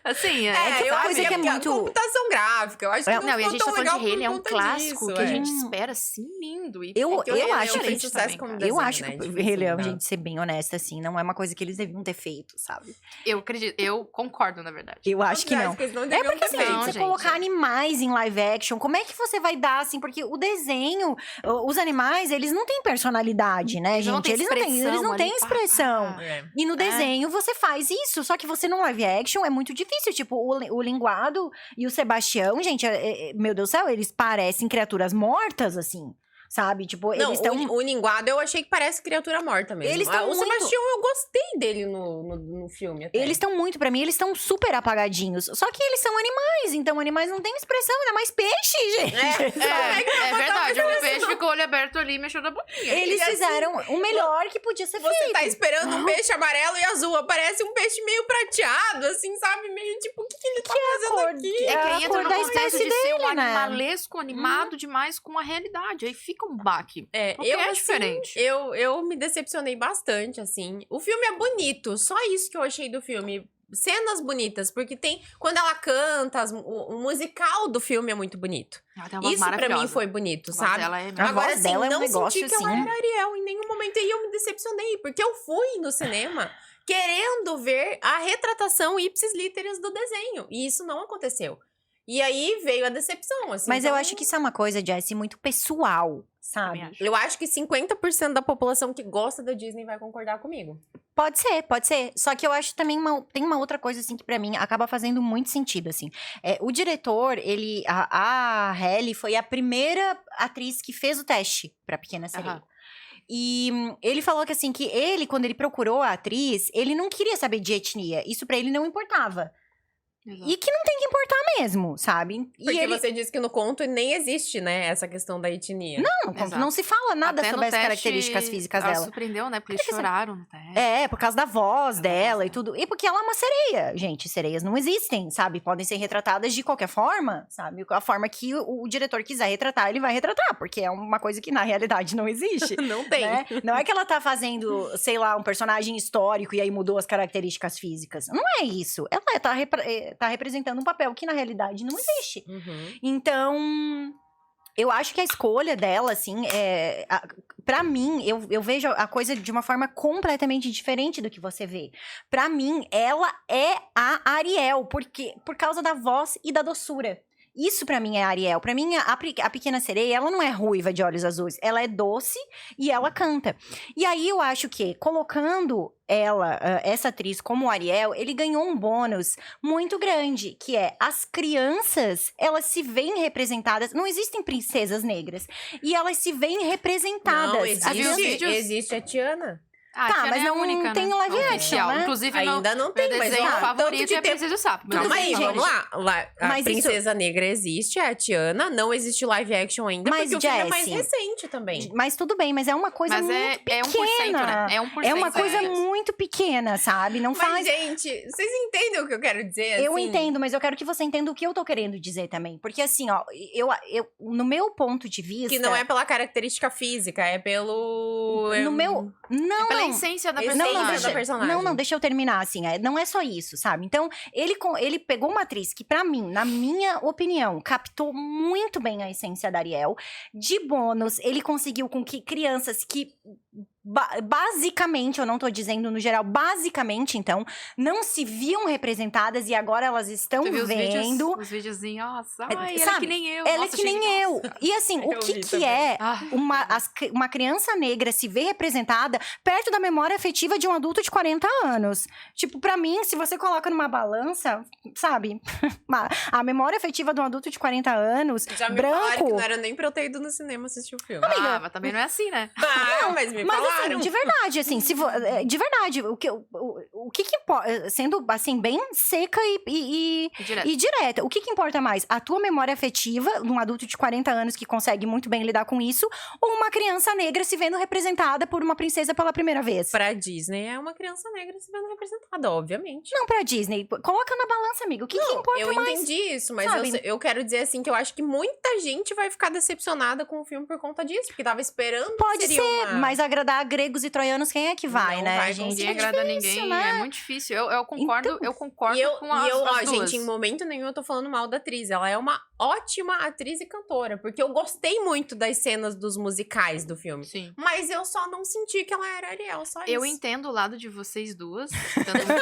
Assim, é uma coisa que é muito... computação gráfica, eu acho que não, e a gente tá falando de Rei Leão, é um clássico que a gente disso, espera, assim, lindo. E eu acho que sucesso como desenho, eu acho que o Rei Leão, né? gente, ser bem honesta, assim, não é uma coisa que eles deviam ter feito, sabe? Eu acredito, eu concordo, na verdade. Eu acho que não. É porque, assim, você colocar animais em live action, como é que você vai dar, assim, porque o desenho, os animais, eles não têm personalidade, né, gente? Eles não têm expressão. E no desenho você faz isso, só que você no live action é muito difícil. Tipo, o Linguado e o Sebastião, gente, meu Deus do céu, eles parecem criaturas mortas, assim. Sabe? Tipo, não, eles estão... O linguado eu achei que parece criatura morta mesmo. Eles estão o Sebastião, eu gostei dele no filme até. Eles estão muito, pra mim, eles estão super apagadinhos. Só que eles são animais, então animais não têm expressão, ainda mais peixe, gente. É verdade, o peixe ficou olho aberto ali e mexeu na boquinha. Eles fizeram o melhor que podia ser feito. Você tá esperando um peixe amarelo e azul, aparece um peixe meio prateado, assim, sabe? Meio tipo, o que ele tá fazendo aqui? É que entra no contexto de ser um né? animalesco, animado demais com a realidade. Aí fica um baque. Eu diferente. Eu me decepcionei bastante, assim. O filme é bonito, só isso que eu achei do filme. Cenas bonitas, porque tem... Quando ela canta, o musical do filme é muito bonito. Isso pra mim foi bonito, sabe? Agora, assim, não senti que ela era Ariel em nenhum momento. E eu me decepcionei, porque eu fui no cinema querendo ver a retratação ipsis literis do desenho. E isso não aconteceu. E aí veio a decepção, assim. Mas eu acho que isso é uma coisa, Jessie, muito pessoal, sabe? Eu acho que 50% da população que gosta da Disney vai concordar comigo. Pode ser. Só que eu acho também tem uma outra coisa, assim, que pra mim acaba fazendo muito sentido, assim. O diretor, a Halle foi a primeira atriz que fez o teste pra Pequena Sereia. E ele falou que, assim, que ele, quando ele procurou a atriz, ele não queria saber de etnia. Isso pra ele não importava. Exato. E que não tem que importar mesmo, sabe? Porque você disse que no conto nem existe, né, essa questão da etnia. Não, no conto não se fala nada até sobre as características físicas dela. Ela surpreendeu, né? Porque eles choraram no teste. Por causa da voz dela e tudo. E porque ela é uma sereia. Gente, sereias não existem, sabe? Podem ser retratadas de qualquer forma, sabe? A forma que o diretor quiser retratar, ele vai retratar. Porque é uma coisa que na realidade não existe. Não tem. Né? Não é que ela tá fazendo, sei lá, um personagem histórico e aí mudou as características físicas. Não é isso. Ela tá representando um papel que na realidade não existe. Então, Eu acho que a escolha dela, assim, pra mim, eu vejo a coisa de uma forma completamente diferente do que você vê. Pra mim, ela é a Ariel, por causa da voz e da doçura. Isso pra mim é a Ariel. Pra mim, a Pequena Sereia, ela não é ruiva de olhos azuis. Ela é doce e ela canta. E aí, eu acho que, colocando ela, essa atriz como Ariel, ele ganhou um bônus muito grande, que é as crianças, elas se veem representadas. Não existem princesas negras. E elas se veem representadas. Não, existe a Tiana. Tá, mas não única, tem live action, né? Inclusive, ainda não tem, meu desenho favorito é a Princesa e o Sapo. Calma aí, gente. vamos lá. A Princesa Negra existe, é a Tiana. Não existe live action ainda, mas, porque o filme é mais recente também. Mas tudo bem, mas é uma coisa muito pequena. 1%, né? É 1%. É uma coisa muito pequena, sabe? Não faz... Mas, gente, vocês entendem o que eu quero dizer? Eu assim? entendo, mas eu quero que você entenda o que eu tô querendo dizer também. Porque assim, ó, no meu ponto de vista... Que não é pela característica física, é pelo... No meu... Não, é pela essência da personagem. Não, deixa eu terminar, assim, não é só isso, sabe? Então, ele pegou uma atriz que, pra mim, na minha opinião, captou muito bem a essência da Ariel. De bônus, ele conseguiu com que crianças que... basicamente, eu não tô dizendo no geral, basicamente, então, não se viam representadas e agora elas estão vendo. Os videozinhos, nossa, ela é que nem eu. Ela é que nem eu. E assim, o que é uma criança negra se ver representada perto da memória afetiva de um adulto de 40 anos? Tipo, pra mim, se você coloca numa balança, sabe? A memória afetiva de um adulto de 40 anos, já me branco... falaram que não era nem pra eu ter ido no cinema assistir o filme. Amiga, mas também não é assim, né? Não, mas me falaram. Assim, de verdade, assim, de verdade, o que importa, sendo, assim, bem seca e direta, o que importa mais? A tua memória afetiva, de um adulto de 40 anos que consegue muito bem lidar com isso, ou uma criança negra se vendo representada por uma princesa pela primeira vez? Pra Disney, é uma criança negra se vendo representada, obviamente. Não pra Disney, coloca na balança, amiga, o que importa mais? Eu entendi isso, mas eu quero dizer, assim, que eu acho que muita gente vai ficar decepcionada com o filme por conta disso, porque tava esperando Pode ser, mas agradar gregos e troianos, quem é que vai, não né, vai gente? Ninguém agrada ninguém, né? É muito difícil. Eu concordo, Então, eu concordo com as duas. Gente, em momento nenhum eu tô falando mal da atriz. Ela é uma ótima atriz e cantora, porque eu gostei muito das cenas dos musicais do filme. Sim. Mas eu só não senti que ela era Ariel, só isso. Eu entendo o lado de vocês duas. Eu vou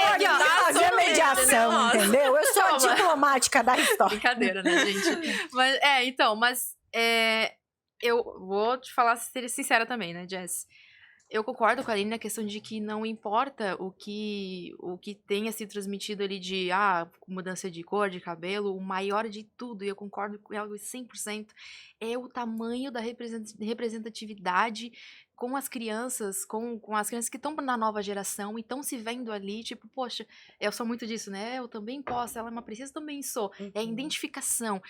aqui fazer a mediação, entendeu? Eu sou a diplomática da história. Brincadeira, né, gente? Mas eu vou te falar, ser sincera também, né, Jess? Eu concordo com a Aline na questão de que não importa o que tenha sido transmitido ali de mudança de cor, de cabelo, o maior de tudo, e eu concordo com ela 100%, é o tamanho da representatividade com as crianças, com as crianças que estão na nova geração e estão se vendo ali, tipo, poxa, eu sou muito disso, né? Eu também posso, ela é uma princesa, também sou. É a identificação,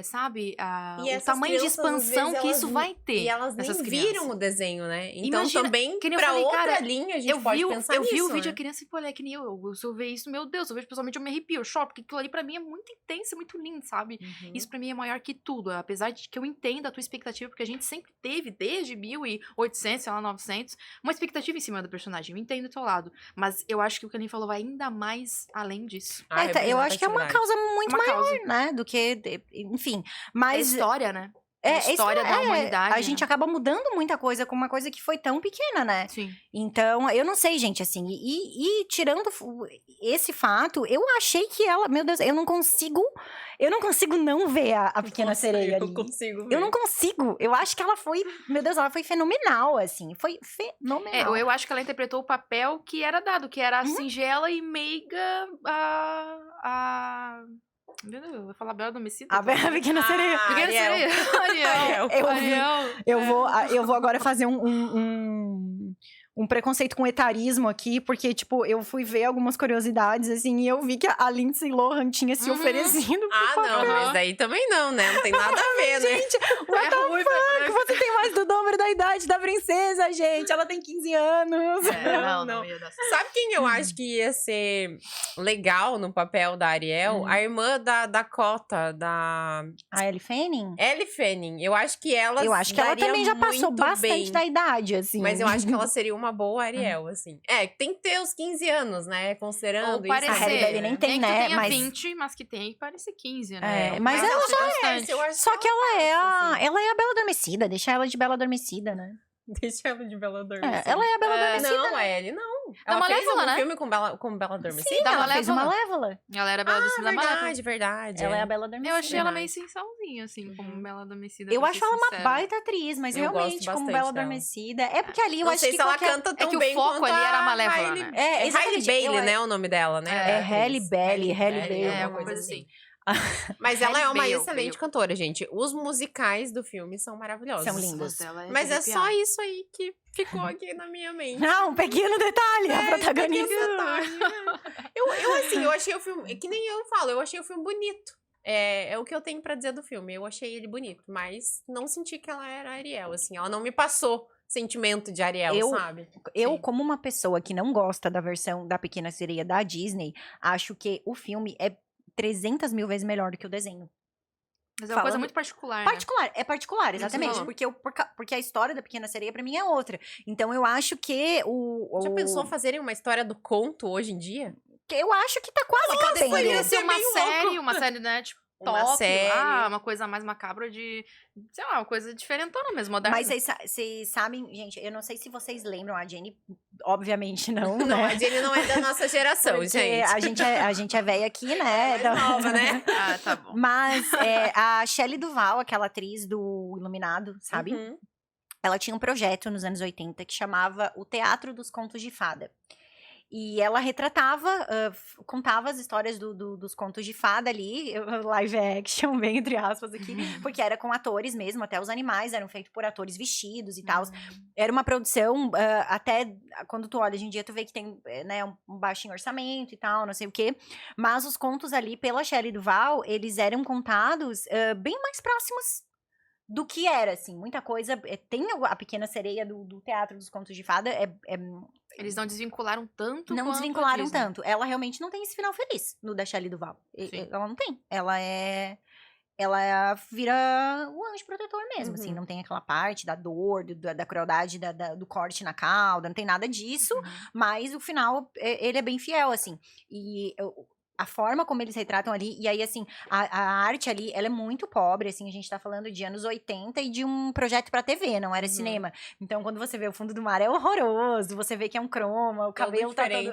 sabe? O tamanho de expansão que isso vai ter. E elas nem viram o desenho, né? Então imagina, também, pra outra linha, a gente pode pensar nisso. Eu vi o vídeo, a criança e falei, é que nem eu. Se eu ver isso, meu Deus, eu vejo pessoalmente, eu me arrepio, eu choro, porque aquilo ali pra mim é muito intenso, muito lindo, sabe? Isso pra mim é maior que tudo, apesar de que eu entendo a tua expectativa, porque a gente sempre teve, desde 1800, sei lá, 900, uma expectativa em cima do personagem. Eu entendo do teu lado. Mas eu acho que o que a Aline falou vai ainda mais além disso. Eu acho que é uma causa muito maior, né? Do que, enfim. Mas... É história, né? É a história da humanidade. A gente acaba mudando muita coisa com uma coisa que foi tão pequena, né? Sim. Então, eu não sei, gente, assim, e tirando esse fato, eu achei que ela, meu Deus, eu não consigo não ver a Pequena Sereia ali. Eu não consigo. Eu acho que ela foi, meu Deus, ela foi fenomenal, assim, foi fenomenal. Eu acho que ela interpretou o papel que era dado, que era a singela e meiga eu vou falar Bela Adormecida. A Pequena Sereia. Pequena Sereia. Ariel. Eu vou agora fazer um preconceito com etarismo aqui, porque, tipo, eu fui ver algumas curiosidades, assim, e eu vi que a Lindsay Lohan tinha se oferecido pro papel. Mas daí também não, né? Não tem nada a ver, né? Gente, what the fuck? Você tem mais do dobro da idade idade da princesa, gente. Ela tem 15 anos. Não ia dar certo. Sabe quem eu acho que ia ser legal no papel da Ariel? A irmã da Dakota, da... A Ellie Fanning? Ellie Fanning. Eu acho que ela também já passou bastante bem. da idade, assim. Mas eu acho que ela seria uma boa Ariel, assim. Tem que ter os 15 anos, né? Considerando isso. A Halle Berry nem tem, né? Que tenha 20, mas que tem que parecer 15, né? Mas ela já é. Só que ela é a Bela Adormecida. Deixa ela de Bela Adormecida, né? Deixa ela de Bela Adormecida. Ela é a Bela Adormecida. Não, a Ellie não. Da Ela fez Malévola, um né? filme com Bela Adormecida? Sim, ela fez o Malévola. Ela era a Bela Adormecida da Malévola. Verdade. Ela é a Bela Adormecida. Eu achei ela meio sensualzinha, assim, como Bela Adormecida. Eu acho ela uma baita atriz, mas Eu realmente, gosto como bastante Bela dela. Adormecida. É porque ali eu Não acho sei que se ela canta tão que o bem foco quanto ali era a a Malévola, Hailey. né? É Hailey exatamente. Bailey, né? O nome dela, né? Halle Bailey, alguma uma coisa assim. Mas ela é uma Hailey excelente Bailey. cantora, gente. Os musicais do filme são maravilhosos. São lindos. Mas é só isso aí que ficou aqui na minha mente. Um pequeno detalhe, a protagonista. Eu achei o filme, que nem eu falo, eu achei o filme bonito. É o que eu tenho pra dizer do filme. Eu achei ele bonito, mas não senti que ela era Ariel, assim. Ela não me passou sentimento de Ariel, sabe? Eu, como uma pessoa que não gosta da versão da Pequena Sereia da Disney, acho que o filme é 300 mil vezes melhor do que o desenho. Mas é uma coisa muito particular, É particular, exatamente. Porque a história da Pequena Sereia, pra mim, é outra. Então, eu acho que Já pensou fazerem uma história do conto hoje em dia? Eu acho que tá quase cabendo. Poderia ser uma série, né, tipo, Uma top, série. uma coisa mais macabra de, sei lá, uma coisa diferentona mesmo, moderna. Mas vocês sabem, gente, eu não sei se vocês lembram, a Jenny, obviamente não, Não, né? a Jenny não é da nossa geração, Porque gente. a gente é velha aqui, né? Mais nova, né? Tá bom. Mas a Shelley Duvall, aquela atriz do Iluminado, sabe? Uhum. Ela tinha um projeto nos anos 80 que chamava O Teatro dos Contos de Fada. E ela retratava, contava as histórias dos contos de fada ali, live action, bem entre aspas aqui, porque era com atores mesmo, até os animais eram feitos por atores vestidos e tal. Era uma produção, até quando tu olha hoje em dia, tu vê que tem né, um baixinho orçamento e tal, não sei o quê. Mas os contos ali, pela Shelley Duvall, eles eram contados bem mais próximos do que era, assim, muita coisa. Tem a Pequena Sereia do Teatro dos Contos de Fada, Eles não desvincularam tanto não quanto desvincularam a Disney. tanto. Ela realmente não tem esse final feliz no da Shelley Duvall. Ela não tem. Ela vira o anjo protetor mesmo, assim. Não tem aquela parte da dor, da crueldade, do corte na cauda, não tem nada disso. Mas o final, ele é bem fiel, assim. E a forma como eles retratam ali, e aí, assim, a arte ali, ela é muito pobre, assim, a gente tá falando de anos 80 e de um projeto pra TV, não era cinema. Então, quando você vê o fundo do mar, é horroroso, você vê que é um croma, o cabelo tá todo...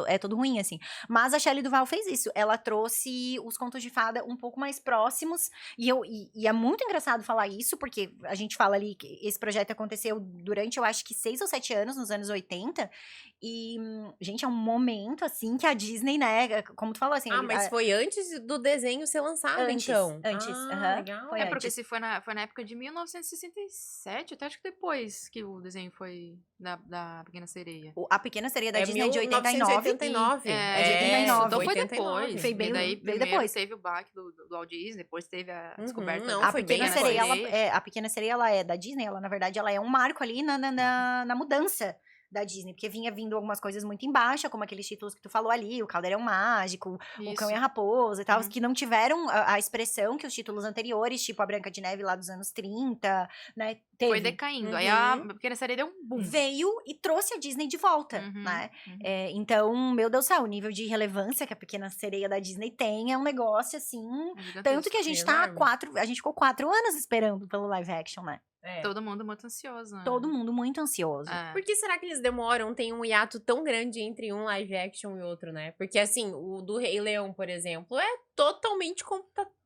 É todo ruim, assim. Mas a Shelley Duvall fez isso, ela trouxe os contos de fada um pouco mais próximos, e é muito engraçado falar isso, porque a gente fala ali que esse projeto aconteceu durante, eu acho que 6 ou 7 anos, nos anos 80, e, gente, é um momento, assim, que a Disney, né, como tu falou, assim... mas foi antes do desenho ser lançado, então? Antes, legal. Foi porque antes. se foi na época de 1967, até acho que depois que o desenho foi da Pequena Sereia. A Pequena Sereia da Disney é de 89. 1989. É de 89. Então foi 89. depois. Foi bem E daí, depois. primeiro teve o baque do Walt Disney, depois teve a descoberta. não, A foi Pequena bem Sereia, depois. a Pequena Sereia, ela é da Disney, ela, na verdade, ela é um marco ali na mudança da Disney, porque vinha vindo algumas coisas muito em baixa, como aqueles títulos que tu falou ali, o Caldeirão Mágico, o Cão e a Raposa e tal, que não tiveram a expressão que os títulos anteriores, tipo a Branca de Neve lá dos anos 30, né, teve. Foi decaindo. Aí a Pequena Sereia deu um boom. Veio e trouxe a Disney de volta, né? Então, meu Deus do céu, o nível de relevância que a Pequena Sereia da Disney tem é um negócio, assim, tanto que a gente a gente ficou 4 anos esperando pelo live action, né? Todo mundo muito ansioso, né? Todo mundo muito ansioso. Por que será que eles demoram? Tem um hiato tão grande entre um live action e outro, né? Porque, assim, o do Rei Leão, por exemplo, é totalmente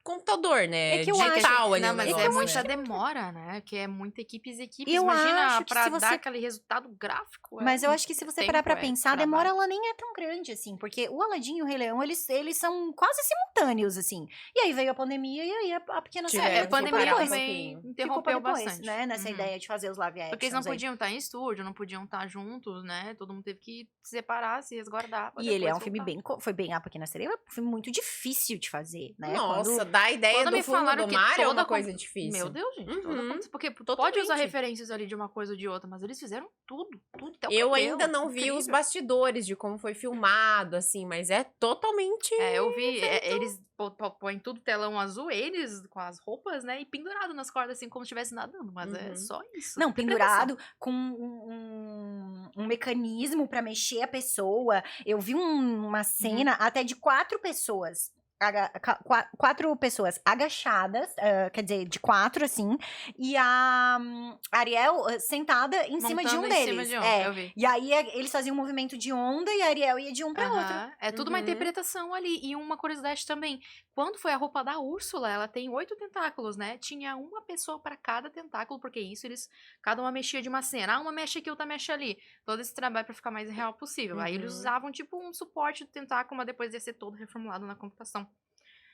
computador, né? É que eu digital ali. Não, mas negócio, é muita né? demora, né? Que é muita equipes. Eu Imagina acho que pra se dar você- aquele resultado gráfico. Mas eu acho que se você parar pra pensar, a trabalho. demora ela nem é tão grande, assim. Porque o Aladdin e o Rei Leão, eles são quase simultâneos, assim. E aí veio a pandemia e aí a Pequena Sereia A pandemia ficou depois. também Ficou pra interrompeu depois, bastante. né? Nessa ideia de fazer os live actions. Porque eles não aí. podiam estar em estúdio, não podiam estar juntos, né? Todo mundo teve que se separar, se resguardar. pra E ele é depois um filme voltar. foi bem A Pequena Sereia, é um filme muito difícil difícil de fazer, né? Nossa, dar a ideia do fundo do mar é uma coisa difícil. Meu Deus, gente. Porque pode usar referências ali de uma coisa ou de outra, mas eles fizeram tudo, até o Eu cabelo, ainda não vi os bastidores de como foi filmado, assim, mas é totalmente... eu vi, eles põem tudo telão azul, eles com as roupas, né, e pendurado nas cordas, assim, como se estivesse nadando, mas é só isso. Não, pendurado com um mecanismo pra mexer a pessoa. Eu vi uma cena até de 4 pessoas. 4 pessoas agachadas, quer dizer, de 4, assim, e a Ariel sentada em cima de um deles. Eu vi. E aí eles faziam um movimento de onda e a Ariel ia de um pra outro. É tudo uma interpretação ali. E uma curiosidade também, quando foi a roupa da Úrsula, ela tem 8 tentáculos, né? Tinha uma pessoa pra cada tentáculo, porque isso cada uma mexia de uma cena. Uma mexe aqui, outra mexe ali. Todo esse trabalho pra ficar mais real possível. Aí eles usavam, tipo, um suporte do tentáculo, mas depois ia ser todo reformulado na computação.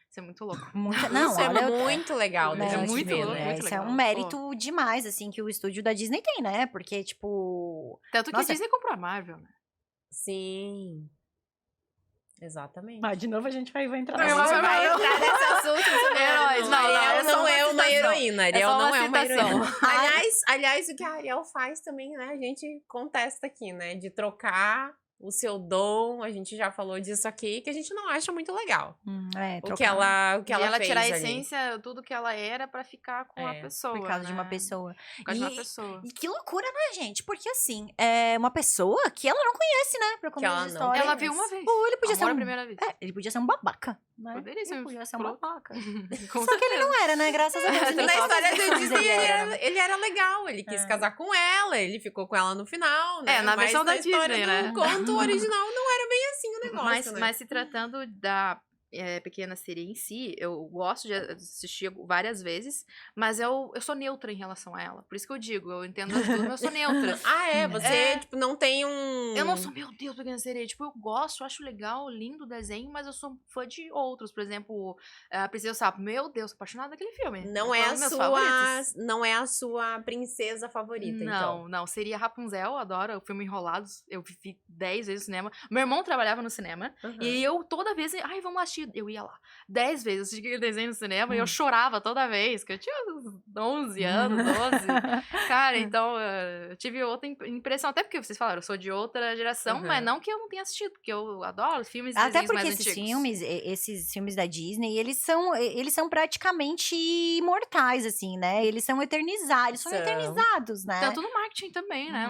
Isso é muito louco. Isso é muito legal, né? É muito louco, né? muito Isso é legal. um mérito demais, assim, que o estúdio da Disney tem, né? Porque, tipo... Tanto que a Disney comprou a Marvel, né? Sim. Exatamente. Mas, de novo, a gente vai entrar nesse assunto dos heróis. Ariel não é uma heroína. Ariel não é uma heroína. Aliás, o que a Ariel faz também, né? A gente contesta aqui, né? De trocar o seu dom, a gente já falou disso aqui, que a gente não acha muito legal. O que ela fez tirar a ali. essência, tudo que ela era pra ficar com a pessoa. Por causa né? de uma pessoa. Por causa de uma pessoa. E que loucura, né, gente? Porque, assim, é uma pessoa que ela não conhece, né? Pra começar a história. Ela viu uma vez. Ou ele podia ser a primeira vez. ele podia ser um babaca. Né? Poderia ser. Ele podia ser um babaca. Só que ele não era, né? Graças a Deus. Na história do Disney, ele era legal. Ele quis casar com ela, ele ficou com ela no final, né? Na versão da Disney, né? O conto original não era bem assim o negócio, né? Mas se tratando da Pequena Sereia em si, eu gosto de assistir várias vezes, mas eu sou neutra em relação a ela. Por isso que eu digo, eu entendo tudo, mas eu sou neutra. Você, tipo, não tem um... Eu não sou, meu Deus, Pequena Sereia. Tipo, eu gosto, eu acho legal, lindo o desenho, mas eu sou fã de outros. Por exemplo, a Princesa Sapo. Meu Deus, sou apaixonada naquele filme. Não é a sua princesa favorita, então. Não. Seria Rapunzel, adoro o filme Enrolados. Eu vi 10 vezes no cinema. Meu irmão trabalhava no cinema. E eu, toda vez, vamos assistir. Eu ia lá 10 vezes, eu assisti aquele desenho no cinema e eu chorava toda vez, que eu tinha uns 11 anos, 12. Cara, então eu tive outra impressão, até porque vocês falaram, eu sou de outra geração, mas não que eu não tenha assistido, porque eu adoro filmes e desenhos mais antigos. Até porque esses filmes da Disney, eles são praticamente imortais, assim, né? Eles são eternizados, né? Tanto no marketing também, né?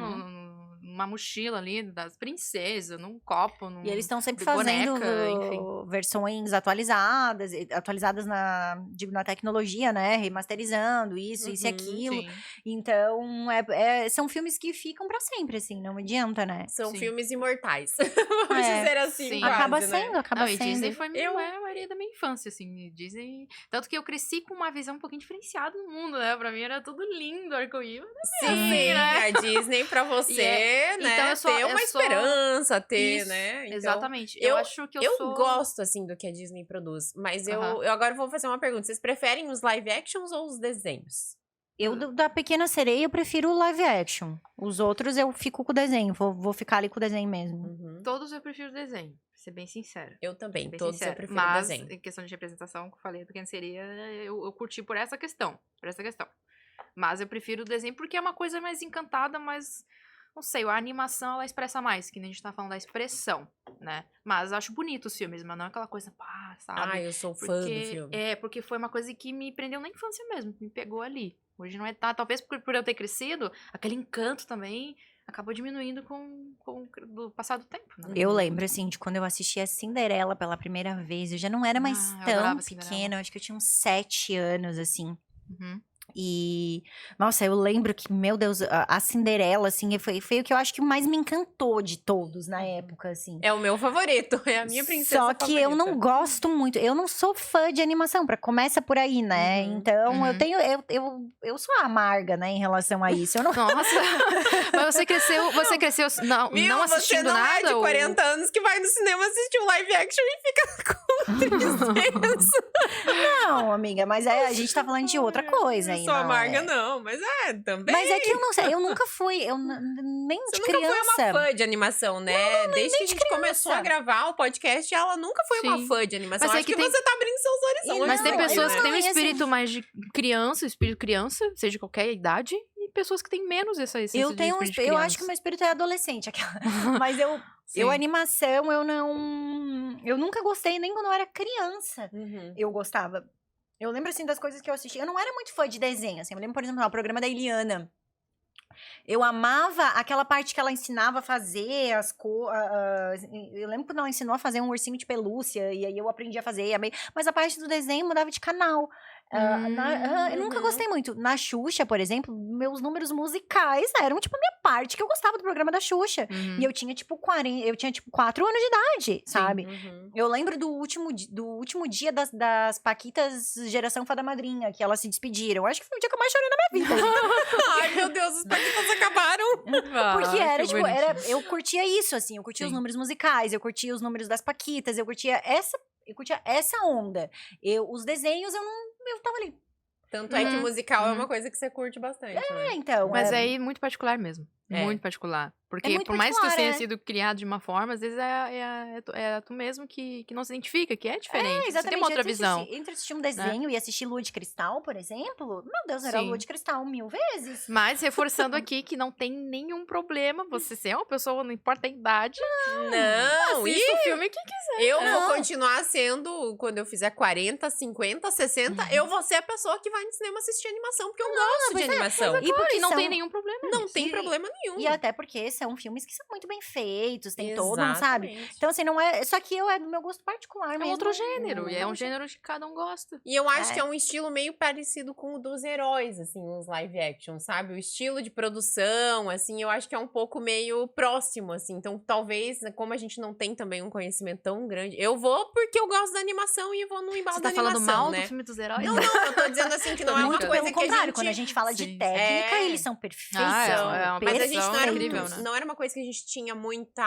Uma mochila ali das princesas, num copo, E eles estão sempre fazendo versões atualizadas na tecnologia, né? Remasterizando isso e aquilo. Sim. Então, são filmes que ficam pra sempre, assim, não adianta, né? São filmes imortais. Vamos dizer assim, sim. quase, acaba sendo. E Disney foi a maioria da minha infância, assim. Disney... Tanto que eu cresci com uma visão um pouquinho diferenciada do mundo, né? Pra mim era tudo lindo, arco-íris. Sim, né? A Disney pra você... Né? Então ter uma esperança, né? Então, exatamente. Eu acho que eu gosto, assim, do que a Disney produz. Mas eu agora vou fazer uma pergunta. Vocês preferem os live actions ou os desenhos? Da Pequena Sereia, eu prefiro o live action. Os outros, eu fico com o desenho. Vou ficar ali com o desenho mesmo. Todos eu prefiro o desenho, pra ser bem sincera. Eu também, todos eu prefiro o desenho. Mas, em questão de representação, que eu falei, a Pequena Sereia, eu curti por essa questão. Mas eu prefiro o desenho porque é uma coisa mais encantada, mais... Não sei, a animação, ela expressa mais, que nem a gente tá falando da expressão, né? Mas eu acho bonito os filmes, mas não é aquela coisa, sabe? Eu sou fã do filme. Porque foi uma coisa que me prendeu na infância mesmo, que me pegou ali. Hoje não é, talvez por eu ter crescido, aquele encanto também acabou diminuindo com o passar do tempo, né? Eu lembro, assim, de quando eu assisti a Cinderela pela primeira vez, eu já não era mais tão pequena, eu acho que eu tinha uns 7 anos, assim. E, nossa, eu lembro que, meu Deus, a Cinderela, assim, foi o que eu acho que mais me encantou de todos na época, assim. É o meu favorito, é a minha princesa favorita. Só que eu não gosto muito, eu não sou fã de animação, começa por aí, né? Então, eu sou amarga, né, em relação a isso. Eu não... Nossa, mas você cresceu não assistindo nada? Você não é de 40 anos que vai no cinema assistir um live action e fica com tristeza. Não, amiga, mas a gente tá falando de outra coisa aí. Não sou amarga, não, mas também. Mas é que eu não sei, eu nunca fui, nem Você de nunca criança. foi uma fã de animação, né? Desde que a gente começou a gravar o podcast, ela nunca foi uma fã de animação. Mas acho que você tá abrindo seus horizontes. Mas tem pessoas que têm um assim espírito mais de criança, espírito criança, seja de qualquer idade, e pessoas que têm menos essa essência Eu tenho de espírito de eu criança. acho que o meu espírito é adolescente, aquela. Mas eu animação, eu nunca gostei, nem quando eu era criança. Eu gostava. Eu lembro, assim, das coisas que eu assisti. Eu não era muito fã de desenho, assim. Eu lembro, por exemplo, o programa da Eliana. Eu amava aquela parte que ela ensinava a fazer as coisas. Eu lembro quando ela ensinou a fazer um ursinho de pelúcia, e aí eu aprendi a fazer. Mas a parte do desenho mudava de canal. Eu nunca gostei muito. Na Xuxa, por exemplo, meus números musicais eram, tipo, a minha parte, que eu gostava do programa da Xuxa. E eu tinha, tipo, 4 anos de idade, sabe? Eu lembro do último dia das Paquitas Geração Fada Madrinha, que elas se despediram. Acho que foi o dia que eu mais chorei na minha vida. Ai, meu Deus, os Paquitas acabaram. Porque era, tipo, eu curtia isso, assim. Eu curtia os números musicais, eu curtia os números das Paquitas, eu curtia essa onda. Os desenhos, eu tava ali. Tanto é que musical é uma coisa que você curte bastante, né? Então. Mas aí, muito particular mesmo. Muito particular. Porque muito por mais que tu particular, tenha sido criado de uma forma, às vezes é tu mesmo que não se identifica, que é diferente. Você tem uma outra visão. Entre assistir um desenho e assistir Lua de Cristal, por exemplo, meu Deus, era Lua de Cristal 1000 vezes. Mas reforçando aqui que não tem nenhum problema você ser uma pessoa, não importa a idade. Não, assista o filme que quiser. Eu vou continuar sendo, quando eu fizer 40, 50, 60, eu vou ser a pessoa que vai no cinema assistir animação, porque eu gosto de animação. E porque não tem nenhum problema. Não tem problema nenhum. E até porque são filmes que são muito bem feitos, tem todo um, sabe? Então, assim, não é. Só que é do meu gosto particular mesmo. É outro gênero. E é um gênero que cada um gosta. E eu acho que é um estilo meio parecido com o dos heróis, assim, os live action, sabe? O estilo de produção, assim, eu acho que é um pouco meio próximo, assim. Então, talvez, como a gente não tem também um conhecimento tão grande, eu vou porque eu gosto da animação e vou no embalo da animação, falando mal né? do filme dos heróis? Não, eu tô dizendo assim que não é uma Muito coisa pelo que contrário, a gente... quando a gente fala de técnica, eles são perfeitos. Mas a gente não era incrível, né? Não era uma coisa que a gente tinha muito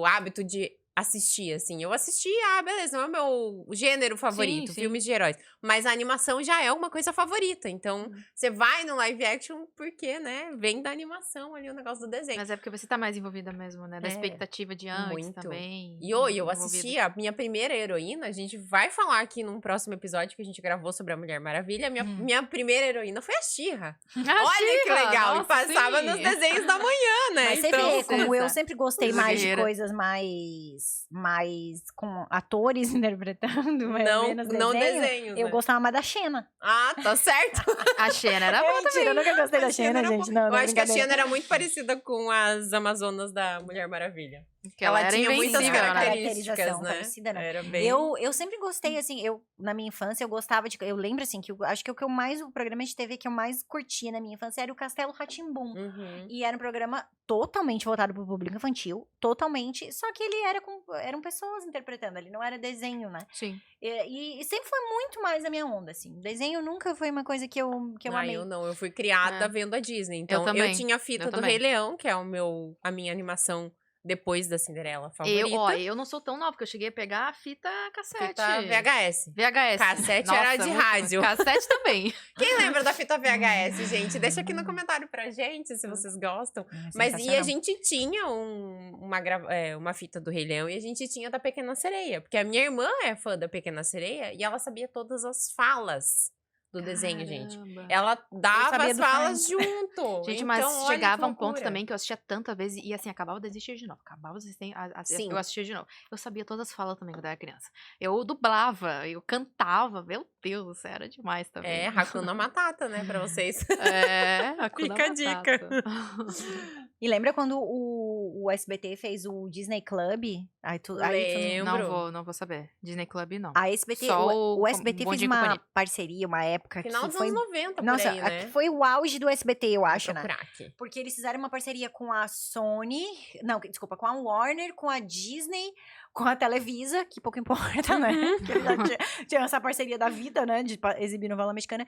hábito de assistir, assim. Eu assistia, beleza, não é o meu gênero favorito, filmes de heróis. Mas a animação já é uma coisa favorita. Então, você vai no live action porque, né, vem da animação ali o negócio do desenho. Mas é porque você tá mais envolvida mesmo, né? Da expectativa de antes também. E eu assisti a minha primeira heroína, a gente vai falar aqui num próximo episódio que a gente gravou sobre a Mulher Maravilha. Minha primeira heroína foi a She-Ra. Olha que legal! Nossa, e passava nos desenhos da manhã, né? Mas você vê, como eu sempre gostei mais de coisas mais com atores interpretando, menos desenhos. Eu gostava mais da Xena. Ah, tá certo. A Xena era boa também. Eu nunca gostei da Xena, gente. Não, eu acho que a Xena era muito parecida com as Amazonas da Mulher Maravilha. Que ela tinha muitas características, né? Parecida, não. Era bem... Eu sempre gostei, assim, na minha infância, eu gostava de... Eu lembro, assim, que acho que o programa de TV que eu mais curtia na minha infância era o Castelo Rá-Tim-Bum. E era um programa totalmente voltado pro público infantil, totalmente, só que ele eram pessoas interpretando, ele não era desenho, né? Sim. E sempre foi muito mais a minha onda, assim. Desenho nunca foi uma coisa que eu amei. Eu não, eu fui criada vendo a Disney. Então, eu tinha a fita do Rei Leão, que é a minha animação depois da Cinderela favorita. Eu não sou tão nova, porque eu cheguei a pegar a fita cassete. Fita VHS. Cassete era de rádio. Cassete também. Quem lembra da fita VHS, gente? Deixa aqui no comentário pra gente, se vocês gostam. Mas a gente tinha uma fita do Rei Leão e a gente tinha da Pequena Sereia. Porque a minha irmã é fã da Pequena Sereia e ela sabia todas as falas do desenho, gente. Ela dava as falas junto. Gente, mas chegava um ponto também que eu assistia tanta vez e assim, acabava de assistir de novo. Eu assistia de novo. Eu sabia todas as falas também quando eu era criança. Eu dublava, eu cantava. Meu Deus do céu, era demais também. Hakuna Matata, né, pra vocês. Hakuna Fica a dica. E lembra quando o SBT fez o Disney Club? Lembro. Não vou saber. Disney Club, não. A SBT, o SBT fez uma parceria, uma época final dos anos 90, Nossa, por aí, né? Foi o auge do SBT, eu acho, né? Craque. Porque eles fizeram uma parceria com a Sony... Não, desculpa, com a Warner, com a Disney, com a Televisa, que pouco importa, né? Que ele já tinha essa parceria da vida, né? De exibir novela mexicana.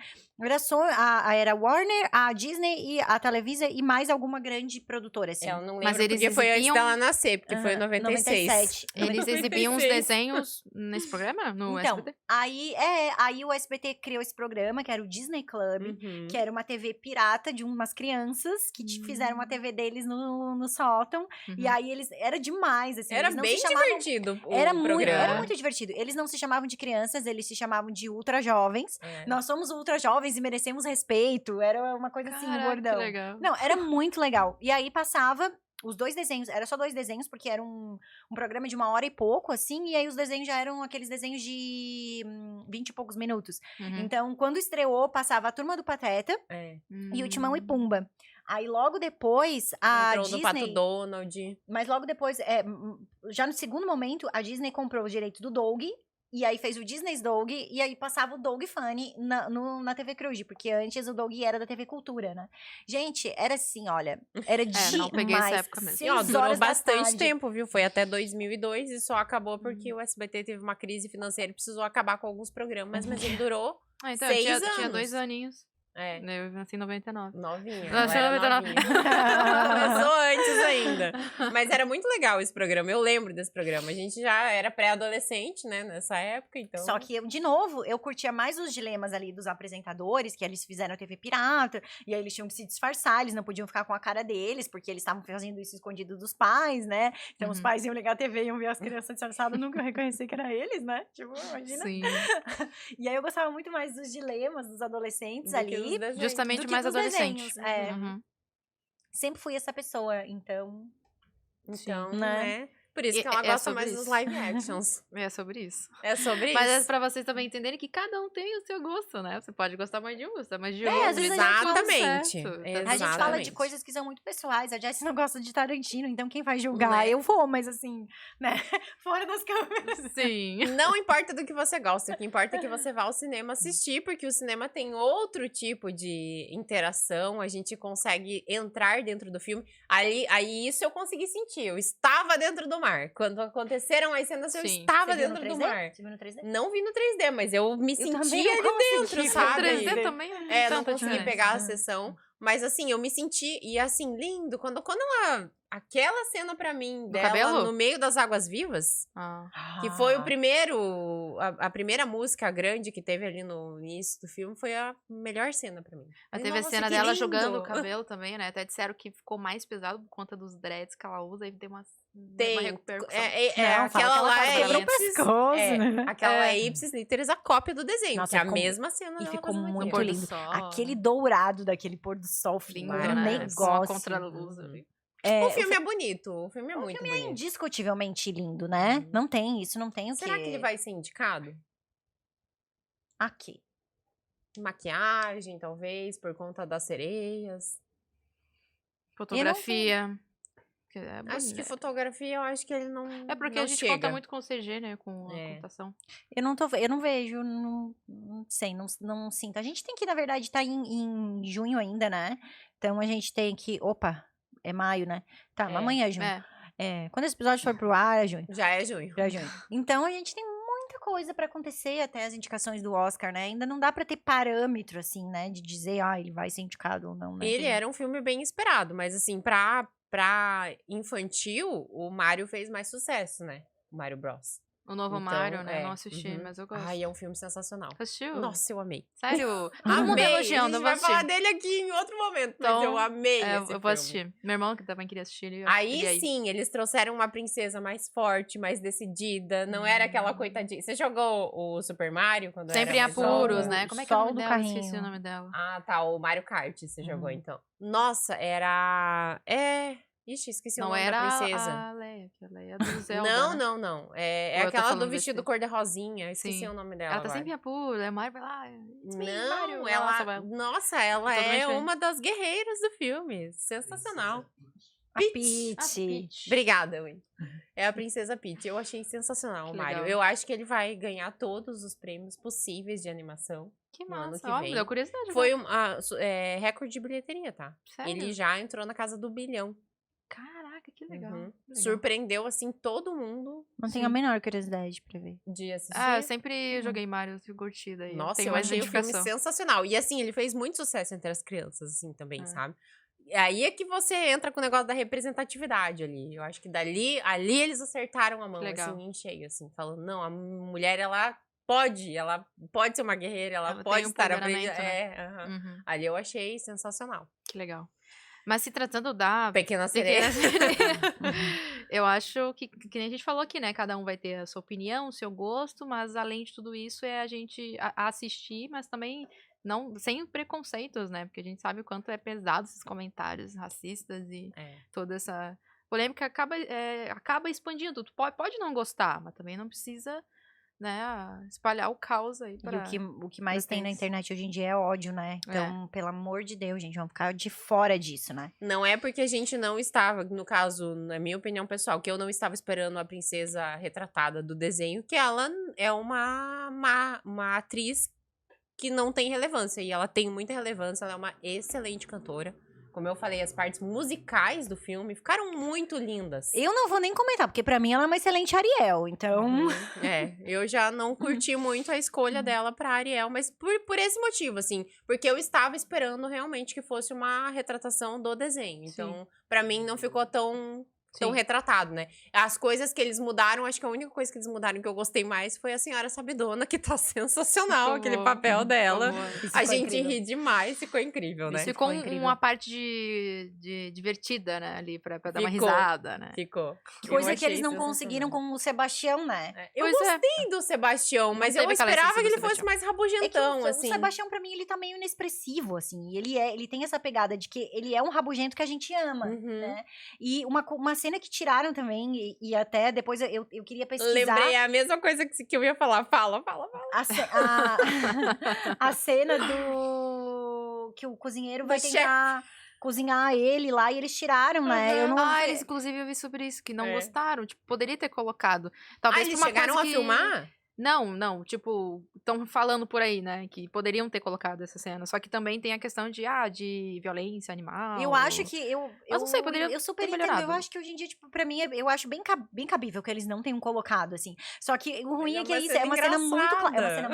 Era Warner, a Disney e a Televisa e mais alguma grande produtora, assim. Eu não lembro, mas porque foi antes dela nascer, porque foi em 96. 97. Eles exibiam os desenhos nesse programa? No SBT? Aí o SBT criou esse programa, que era o Disney Club, que era uma TV pirata de umas crianças que fizeram uma TV deles no sótão. E aí era demais, assim. Era bem divertido era muito divertido. Eles não se chamavam de crianças, eles se chamavam de ultra jovens. Nós somos ultra jovens e merecemos respeito. Era uma coisa assim, bordão. Que legal. Não, era muito legal. E aí passava os 2 desenhos, era só 2 desenhos, porque era um programa de 1 hora e pouco, assim, e aí os desenhos já eram aqueles desenhos de 20 e poucos minutos. Então, quando estreou, passava a Turma do Pateta e o Timão e Pumba. Aí, logo depois, a Disney... do Pato Donald. Mas logo depois, já no segundo momento, a Disney comprou os direitos do Doug, e aí fez o Disney's Doug, e aí passava o Doug Funny na TV Cruz, porque antes o Doug era da TV Cultura, né? Gente, era assim, olha, era demais. Não peguei essa época mesmo. Durou bastante tempo, viu? Foi até 2002 e só acabou porque o SBT teve uma crise financeira e precisou acabar com alguns programas, mas ele durou 6 anos. Tinha 2 aninhos. Eu nasci em 99. Novinha. Nasci em 99. Começou antes ainda. Mas era muito legal esse programa. Eu lembro desse programa. A gente já era pré-adolescente, né? Nessa época, então... Só que, de novo, eu curtia mais os dilemas ali dos apresentadores, que eles fizeram a TV pirata, e aí eles tinham que se disfarçar, eles não podiam ficar com a cara deles, porque eles estavam fazendo isso escondido dos pais, né? Então, os pais iam ligar a TV e iam ver as crianças disfarçadas, nunca iam reconhecer que era eles, né? Tipo, imagina. Sim. E aí eu gostava muito mais dos dilemas dos adolescentes ali. Justamente mais adolescente. Sempre fui essa pessoa, então, né? Por isso que ela gosta mais dos live actions. É sobre isso. É sobre isso. Mas é pra vocês também entenderem que cada um tem o seu gosto, né? Você pode gostar mais de um, gostar mais de outro. Às vezes exatamente. A gente fala de coisas que são muito pessoais. A Jessie não gosta de Tarantino, então quem vai julgar? Eu vou, mas assim, né? Fora das câmeras. Sim. Não importa do que você gosta, o que importa é que você vá ao cinema assistir, porque o cinema tem outro tipo de interação, a gente consegue entrar dentro do filme. Aí isso eu consegui sentir. Eu estava dentro do mar. Quando aconteceram as cenas, eu estava dentro do mar. Você viu no 3D? Não vi no 3D, mas eu me sentia ali dentro, sabe? No 3D também não consegui pegar a sessão. Mas assim, eu me senti, e assim, lindo. Quando ela... Aquela cena pra mim, dela no meio das águas vivas, que foi o primeiro, a primeira música grande que teve ali no início do filme, foi a melhor cena pra mim. Teve a cena dela jogando o cabelo também, né? Até disseram que ficou mais pesado por conta dos dreads que ela usa e deu uma repercussão. Aquela lá é pescoço, né? Aquela é ipsis literis a cópia do desenho, Nossa, que é a mesma cena. E ficou muito lindo. Aquele dourado daquele pôr do sol, lindo, um negócio. Contra a luz ali. O filme é bonito. O filme é muito bonito. O filme é indiscutivelmente lindo, né? Não tem isso, não tem o quê. Será que ele vai ser indicado? Aqui. Maquiagem, talvez, por conta das sereias. Fotografia. Acho que fotografia, eu acho que ele não. É porque a gente conta muito com o CG, né? Com a computação. Eu não vejo, não sei, não sinto. A gente tem que, na verdade, estar em junho ainda, né? Então a gente tem que. Opa! É maio, né? Tá, amanhã é junho. Quando esse episódio for pro ar, é junho. Já é junho. Então, a gente tem muita coisa pra acontecer até as indicações do Oscar, né? Ainda não dá pra ter parâmetro, assim, né? De dizer, ele vai ser indicado ou não, né? Ele era um filme bem esperado, mas assim, pra infantil, o Mario fez mais sucesso, né? O Mario Bros. O novo Mario, né? Não assisti, mas eu gosto. É um filme sensacional. Assistiu? Nossa, eu amei. Sério? Amei. Elogiando, a gente vai falar dele aqui em outro momento, então, mas eu amei esse eu vou assistir. Meu irmão que também queria assistir. Aí sim, eles trouxeram uma princesa mais forte, mais decidida. Não era aquela coitadinha. Você jogou o Super Mario quando Sempre era em apuros, né? Como é que é o nome dela? Esqueci o nome dela. O Mario Kart você jogou, então. Nossa, era... Ixi, esqueci o nome da princesa. Não era a Leia, que a Leia do Zelda, Não. É aquela do vestido cor-de-rosinha. Esqueci o nome dela. Ela tá sempre em apuro, a Mario vai lá. Não, ela é uma das guerreiras do filme. Sensacional. Peach. Obrigada, Ui. É a princesa Peach. Eu achei sensacional o Mario. Eu acho que ele vai ganhar todos os prêmios possíveis de animação. Que massa, me deu curiosidade. Foi recorde de bilheteria, tá? Sério? Ele já entrou na casa do 1 bilhão. Caraca, que legal. Legal. Surpreendeu, assim, todo mundo. Não tenho a menor curiosidade pra ver. De assistir. Eu sempre joguei Mario, fui curtida. Nossa, eu achei o filme sensacional. E, assim, ele fez muito sucesso entre as crianças, assim, também, sabe? E aí é que você entra com o negócio da representatividade ali. Eu acho que ali eles acertaram a mão, assim, em cheio, assim. Falando, não, a mulher, ela pode ser uma guerreira, ela pode estar à frente. Ali eu achei sensacional. Que legal. Mas se tratando da Pequena Sereia, eu acho que nem a gente falou aqui, né? Cada um vai ter a sua opinião, o seu gosto, mas além de tudo isso é a gente assistir, mas também não sem preconceitos, né? Porque a gente sabe o quanto é pesado esses comentários racistas e toda essa polêmica acaba expandindo. Tu pode não gostar, mas também não precisa, né, espalhar o caos aí. E o que mais tem na internet hoje em dia é ódio, né? Então, pelo amor de Deus, gente, vamos ficar de fora disso, né? Não é porque a gente não estava, no caso, na minha opinião pessoal, que eu não estava esperando a princesa retratada do desenho, que ela é uma atriz que não tem relevância. E ela tem muita relevância, ela é uma excelente cantora. Como eu falei, as partes musicais do filme ficaram muito lindas. Eu não vou nem comentar, porque pra mim ela é uma excelente Ariel, então... Eu já não curti muito a escolha dela pra Ariel, mas por esse motivo, assim. Porque eu estava esperando realmente que fosse uma retratação do desenho. Então, pra mim, não ficou tão retratado, né? As coisas que eles mudaram, acho que a única coisa que eles mudaram que eu gostei mais foi a Senhora Sabidona, que tá sensacional, aquele papel dela. A gente ri demais, ficou incrível, né? Ficou uma parte de divertida, né? Ali pra dar uma risada, né? Ficou. Coisa que eles não conseguiram com o Sebastião, né? Eu gostei do Sebastião, mas eu esperava que ele fosse mais rabugentão, assim. O Sebastião, pra mim, ele tá meio inexpressivo, assim. Ele tem essa pegada de que ele é um rabugento que a gente ama, né? E uma cena que tiraram também, e até depois eu queria pesquisar... Lembrei a mesma coisa que eu ia falar. Fala. A cena do... que o cozinheiro vai tentar cozinhar ele lá, e eles tiraram, né? Eles, inclusive, eu vi sobre isso, que não gostaram. Tipo, poderia ter colocado. Talvez eles chegaram a filmar? Não, tipo, estão falando por aí, né, que poderiam ter colocado essa cena, só que também tem a questão de violência animal. Eu acho que mas não sei, poderia eu super ter entendo, melhorado. eu acho que hoje em dia, tipo, pra mim, eu acho bem cabível que eles não tenham colocado, assim, só que o ruim é que é uma cena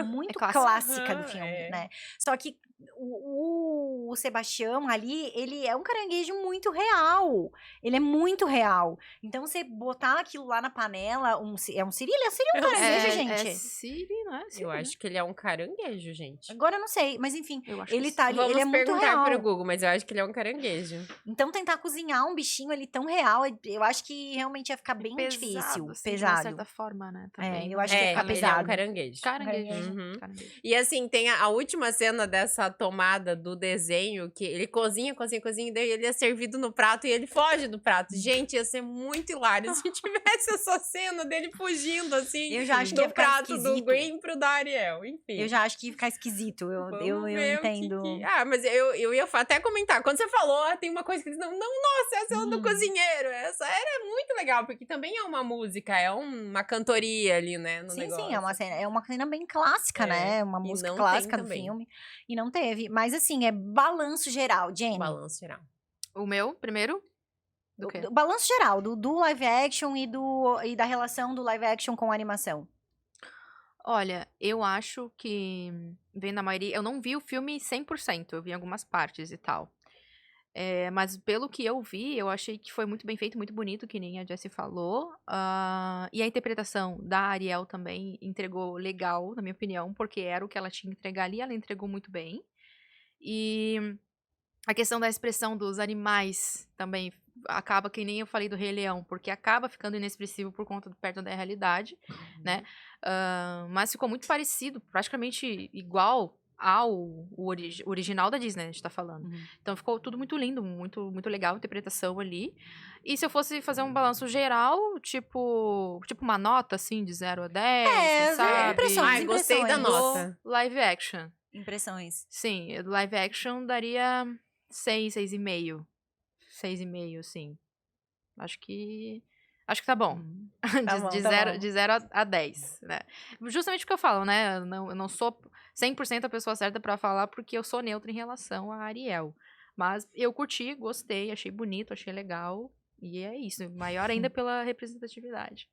muito clássica do filme, né, só que o Sebastião ali, ele é um caranguejo muito real, ele é muito real, então você botar aquilo lá na panela, é um siri? Ele seria um caranguejo, gente. Siri, não é? Siri, eu acho que ele é um caranguejo, gente. Agora eu não sei, mas enfim, ele tá ali, ele é muito real. Vamos perguntar pro Google, mas eu acho que ele é um caranguejo. Então tentar cozinhar um bichinho ali tão real, eu acho que realmente ia ficar bem difícil, assim, pesado. De certa forma, né, também. Eu acho que ia ficar pesado. Ele é um caranguejo. Caranguejo. E assim, tem a última cena dessa tomada do desenho, que ele cozinha, e daí ele é servido no prato e ele foge do prato. Gente, ia ser muito hilário se tivesse essa cena dele fugindo, assim, eu já acho que ia ficar prato do Green pro da Ariel, enfim. Eu já acho que ia ficar esquisito, eu entendo. Mas eu ia até comentar, quando você falou, tem uma coisa que eles nossa, essa é a do cozinheiro, essa era muito legal, porque também é uma música, é uma cantoria ali, né, no negócio. Sim, é uma cena bem clássica, né, uma música clássica do filme, e não teve, mas assim, é balanço geral, Jenny. Balanço geral. O meu, primeiro? Do quê? Balanço geral, do live action e da relação do live action com a animação. Olha, eu acho que, vendo a maioria, eu não vi o filme 100%, eu vi algumas partes e tal. Mas pelo que eu vi, eu achei que foi muito bem feito, muito bonito, que nem a Jessie falou. E a interpretação da Ariel também entregou legal, na minha opinião, porque era o que ela tinha que entregar ali, ela entregou muito bem. E a questão da expressão dos animais também acaba, que nem eu falei do Rei Leão, porque acaba ficando inexpressivo por conta perto da realidade, né? Mas ficou muito parecido, praticamente igual ao original da Disney, a gente tá falando. Então ficou tudo muito lindo, muito, muito legal a interpretação ali. E se eu fosse fazer um balanço geral, tipo uma nota, assim, de 0 a 10, sabe? Impressões. Gostei da nota. Live action. Impressões. Sim, live action daria 6, 6,5. 6,5, sim. Acho que tá bom. De 0 a 10, né? Justamente o que eu falo, né? Eu não sou 100% a pessoa certa pra falar, porque eu sou neutra em relação a Ariel. Mas eu curti, gostei, achei bonito, achei legal. E é isso, maior ainda pela representatividade.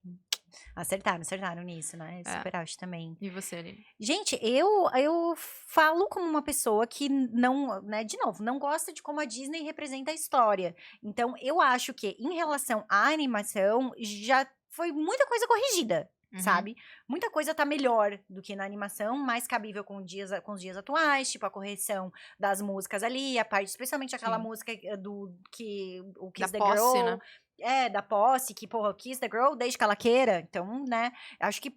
Acertaram nisso, né? Super acho também. E você, Aline? Gente, eu falo como uma pessoa que não, né, de novo, não gosta de como a Disney representa a história. Então, eu acho que, em relação à animação, já foi muita coisa corrigida. Sabe? Muita coisa tá melhor do que na animação, mais cabível com os dias atuais, tipo a correção das músicas ali, a parte, especialmente aquela música o Kiss the posse, Girl, né? Da posse, que, porra, Kiss the Girl desde que ela queira. Então, né, acho que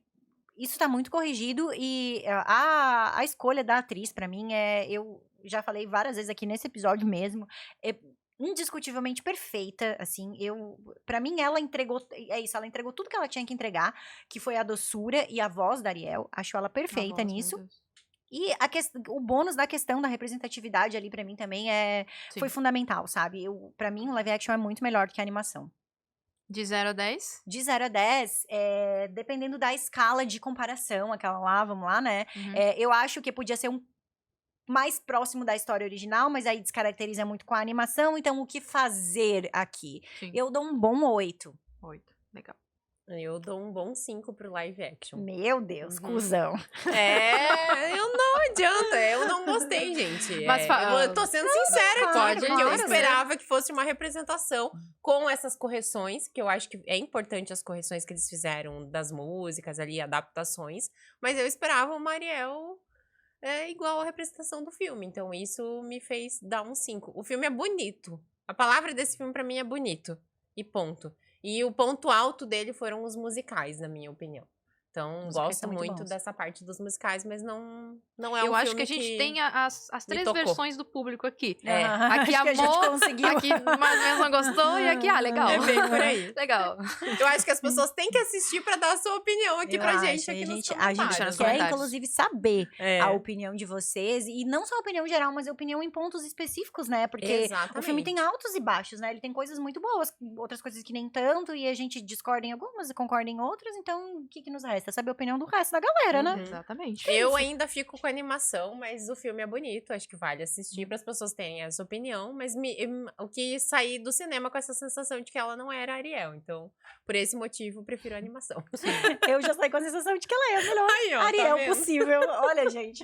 isso tá muito corrigido e a escolha da atriz, pra mim, eu já falei várias vezes aqui nesse episódio mesmo, indiscutivelmente perfeita, assim, pra mim ela entregou tudo que ela tinha que entregar, que foi a doçura e a voz da Ariel, acho ela perfeita nisso. E o bônus da questão da representatividade ali pra mim também foi fundamental, sabe? Pra mim o live action é muito melhor do que a animação. De 0 a 10? De 0 a 10, dependendo da escala de comparação, aquela lá, vamos lá, né? Eu acho que podia ser mais próximo da história original, mas aí descaracteriza muito com a animação, então o que fazer aqui? Sim. Eu dou um bom 8. 8, legal. Eu dou um bom 5 pro live action. Meu Deus, cuzão. Eu não adianta, eu não gostei, gente. Mas eu tô sendo sincera aqui, porque eu claro, esperava que fosse uma representação com essas correções, que eu acho que é importante as correções que eles fizeram das músicas ali, adaptações, mas eu esperava uma Ariel igual a representação do filme, então isso me fez dar um 5. O filme é bonito, a palavra desse filme pra mim é bonito, e ponto. E o ponto alto dele foram os musicais, na minha opinião. Então, gosto muito dessa parte dos musicais, mas não é um filme. Eu acho que a gente tem as 3 versões do público aqui. Aqui amor, aqui mais ou menos não gostou, e aqui, legal. É bem por aí. Legal. Eu acho que as pessoas têm que assistir pra dar a sua opinião aqui pra gente. Aqui A gente quer, inclusive, saber a opinião de vocês. E não só a opinião geral, mas a opinião em pontos específicos, né? Porque o filme tem altos e baixos, né? Ele tem coisas muito boas, outras coisas que nem tanto. E a gente discorda em algumas e concorda em outras. Então, o que nos resta? Saber a opinião do resto da galera, né? Exatamente. Eu ainda fico com a animação, mas o filme é bonito. Acho que vale assistir para as pessoas terem essa opinião. Mas o que saí do cinema com essa sensação de que ela não era Ariel. Então, por esse motivo, prefiro a animação. Eu já saí com a sensação de que ela é a melhor Ariel possível. Olha, gente.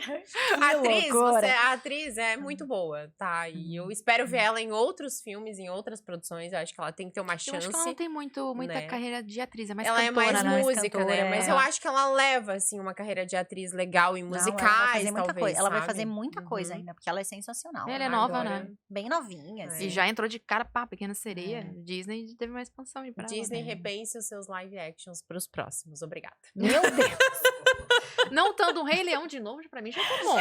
A atriz é muito boa, tá? E eu espero ver ela em outros filmes, em outras produções. Eu acho que ela tem que ter uma chance. Eu acho que ela não tem muita carreira de atriz, é mais ela cantora, é mais música, cantora, né? Mas eu acho que ela leva, assim, uma carreira de atriz legal em musicais, ela vai fazer muita talvez, coisa. Ela vai sabe? fazer muita coisa ainda, porque ela é sensacional. Ela é nova, Agora, né? Bem novinha, assim. E já entrou de cara, Pequena Sereia. Disney teve uma expansão de pra Disney ela. repense os seus live actions pros próximos. Obrigada. Meu Deus! Não tanto um Rei Leão de novo, pra mim já tá bom.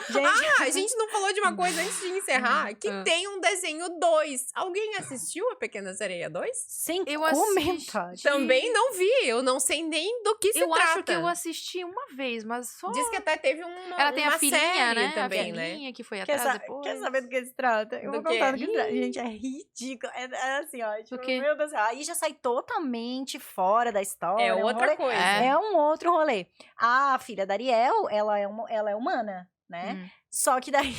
Gente, a gente não falou de uma coisa antes de encerrar, que tem um desenho 2. Alguém assistiu a Pequena Sereia 2? sem Eu comentários. Também não vi, eu não sei nem do que se Eu trata. acho que eu assisti uma vez, mas só... Diz que até teve Ela tem uma a filhinha, série né? também, a né? filhinha que foi atrás depois. Quer saber do que se trata? Eu vou contar do que se trata. Ih. Gente, é ridículo. É assim, ó. Tipo, Do quê? meu Deus do céu. Aí já sai totalmente fora da história. É outra rolê. coisa. É um outro rolê. A filha da Ariel, ela é humana, né? Só que daí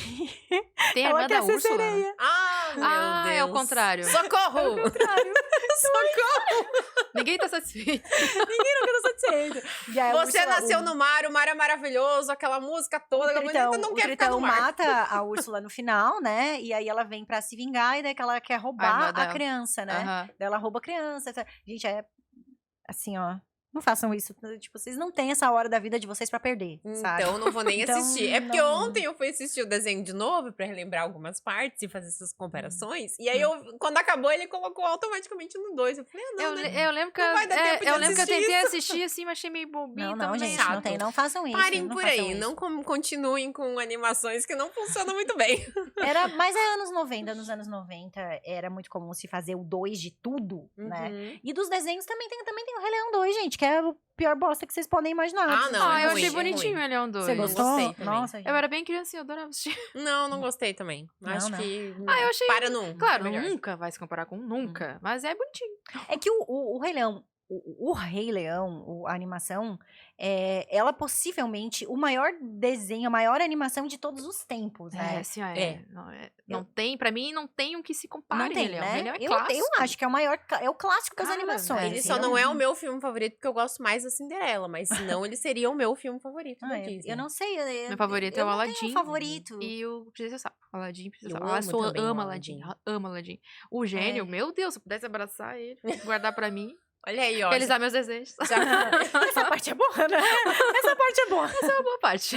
Tem a ela irmã quer da ser Úrsula? sereia. Meu Deus. É o contrário. Socorro! Ninguém tá satisfeito. Ninguém nunca tá satisfeito. E aí a Você Úrsula- nasceu no mar, o mar é maravilhoso, aquela música toda, a bonita não o quer ficar Tritão no mar. mata a Úrsula no final, né? E aí ela vem pra se vingar e daí que ela quer roubar a dela. criança, né? Aham. Daí ela rouba a criança. Gente, é assim, ó. Não façam isso. Tipo, vocês não têm essa hora da vida de vocês pra perder, sabe? Então, não vou nem Então, assistir. É porque não. ontem eu fui assistir o desenho de novo pra relembrar algumas partes e fazer essas comparações. E aí, quando acabou, ele colocou automaticamente no 2. Eu falei, não, né? Eu lembro que Não vai dar tempo de eu lembro que eu assistir tentei isso. assistir assim, mas achei meio bobinho Não, também. gente, não tem. Não façam isso. Parem não por façam aí, isso. não continuem com animações que não funcionam muito bem. Mas é anos 90. Nos anos 90 era muito comum se fazer o 2 de tudo, né? Uhum. E dos desenhos também tem o Rei Leão 2, gente, que é o pior bosta que vocês podem imaginar. Ah, não, é eu ruim, achei é bonitinho ruim. o Leão 2. Você Não gostou? gostei também. Nossa, gente. Eu era bem criancinha, eu adorava assistir. Não gostei também. Acho não. que eu achei... para num. Claro, é melhor. nunca vai se comparar com nunca, mas é bonitinho. É que o Rei Leão o Rei Leão, a animação, ela possivelmente o maior desenho, a maior animação de todos os tempos, né? Assim, não tem, pra mim, não tem um que se compare. Não tem, Rei Leão. né? Rei Leão é clássico. Eu acho que é o maior, é o clássico das animações. Ele só não é o meu filme favorito, porque eu gosto mais da Cinderela, mas senão ele seria o meu filme favorito da Disney. Eu não sei. Meu favorito é o Aladdin. Eu não tenho um favorito. E o Princesa Sapo. Aladdin, Princesa Sapo. Eu Amo Aladdin. Amo Aladdin. O gênio, meu Deus, se eu pudesse abraçar ele, guardar pra mim. Olha aí, ó. Realizar meus desejos. Essa parte é boa, né? Essa parte é boa. Essa é uma boa parte.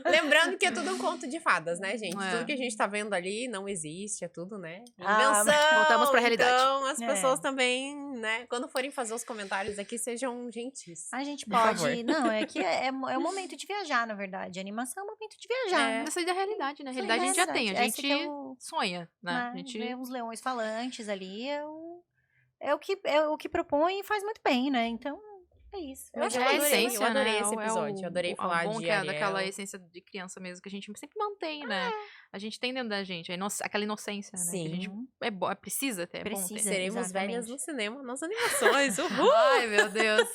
Lembrando que é tudo um conto de fadas, né, gente? Tudo que a gente tá vendo ali não existe, é tudo, né? Invenção. Voltamos pra realidade. Então, as pessoas também, né, quando forem fazer os comentários aqui, sejam gentis. A gente pode... Não, é que é o momento de viajar, na verdade. A animação é o momento de viajar. Essa é da realidade, né? A realidade a gente já tem. A gente sonha, né? A gente vê uns leões falantes ali, é o que propõe e faz muito bem, né? Então, é isso. Eu acho que eu adorei esse episódio. Eu adorei falar de Ariel. Daquela essência de criança mesmo que a gente sempre mantém, né? A gente tem dentro da gente, aquela inocência, né? Sim. Que a gente precisa ter. Precisa, seremos velhas no cinema, nas animações. Uhul! Ai, meu Deus.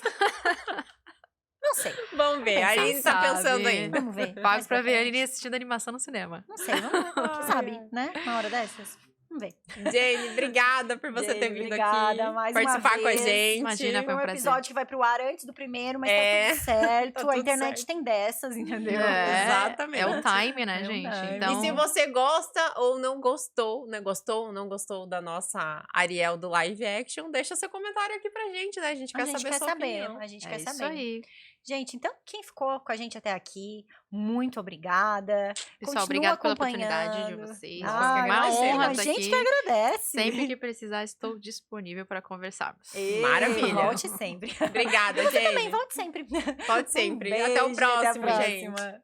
Não sei. Vamos ver. A Aline tá pensando ainda. Vamos ver. Pago pra ver a Aline assistindo animação no cinema. Não sei, vamos ver. Quem sabe, né? Uma hora dessas. Vamos ver. Jane, obrigada por você ter vindo aqui. Mais participar com a gente. Imagina, foi um prazer. Episódio que vai pro ar antes do primeiro, mas tá tudo certo. Tá tudo a internet certo. tem dessas, entendeu? Exatamente. É o time, né, gente? Então... E se você gosta ou não gostou, né? Gostou ou não gostou da nossa Ariel do live action, deixa seu comentário aqui pra gente, né? A gente quer saber sua opinião. A gente quer saber. Isso aí. Gente, então, quem ficou com a gente até aqui, muito obrigada. Pessoal, obrigada pela oportunidade de vocês. Foi uma honra a estar gente aqui. que agradece. Sempre que precisar, estou disponível para conversarmos. Maravilha. Volte sempre. Obrigada, Você gente. também, volte sempre. Volte sempre. Beijo, até o próximo, até a gente. próxima.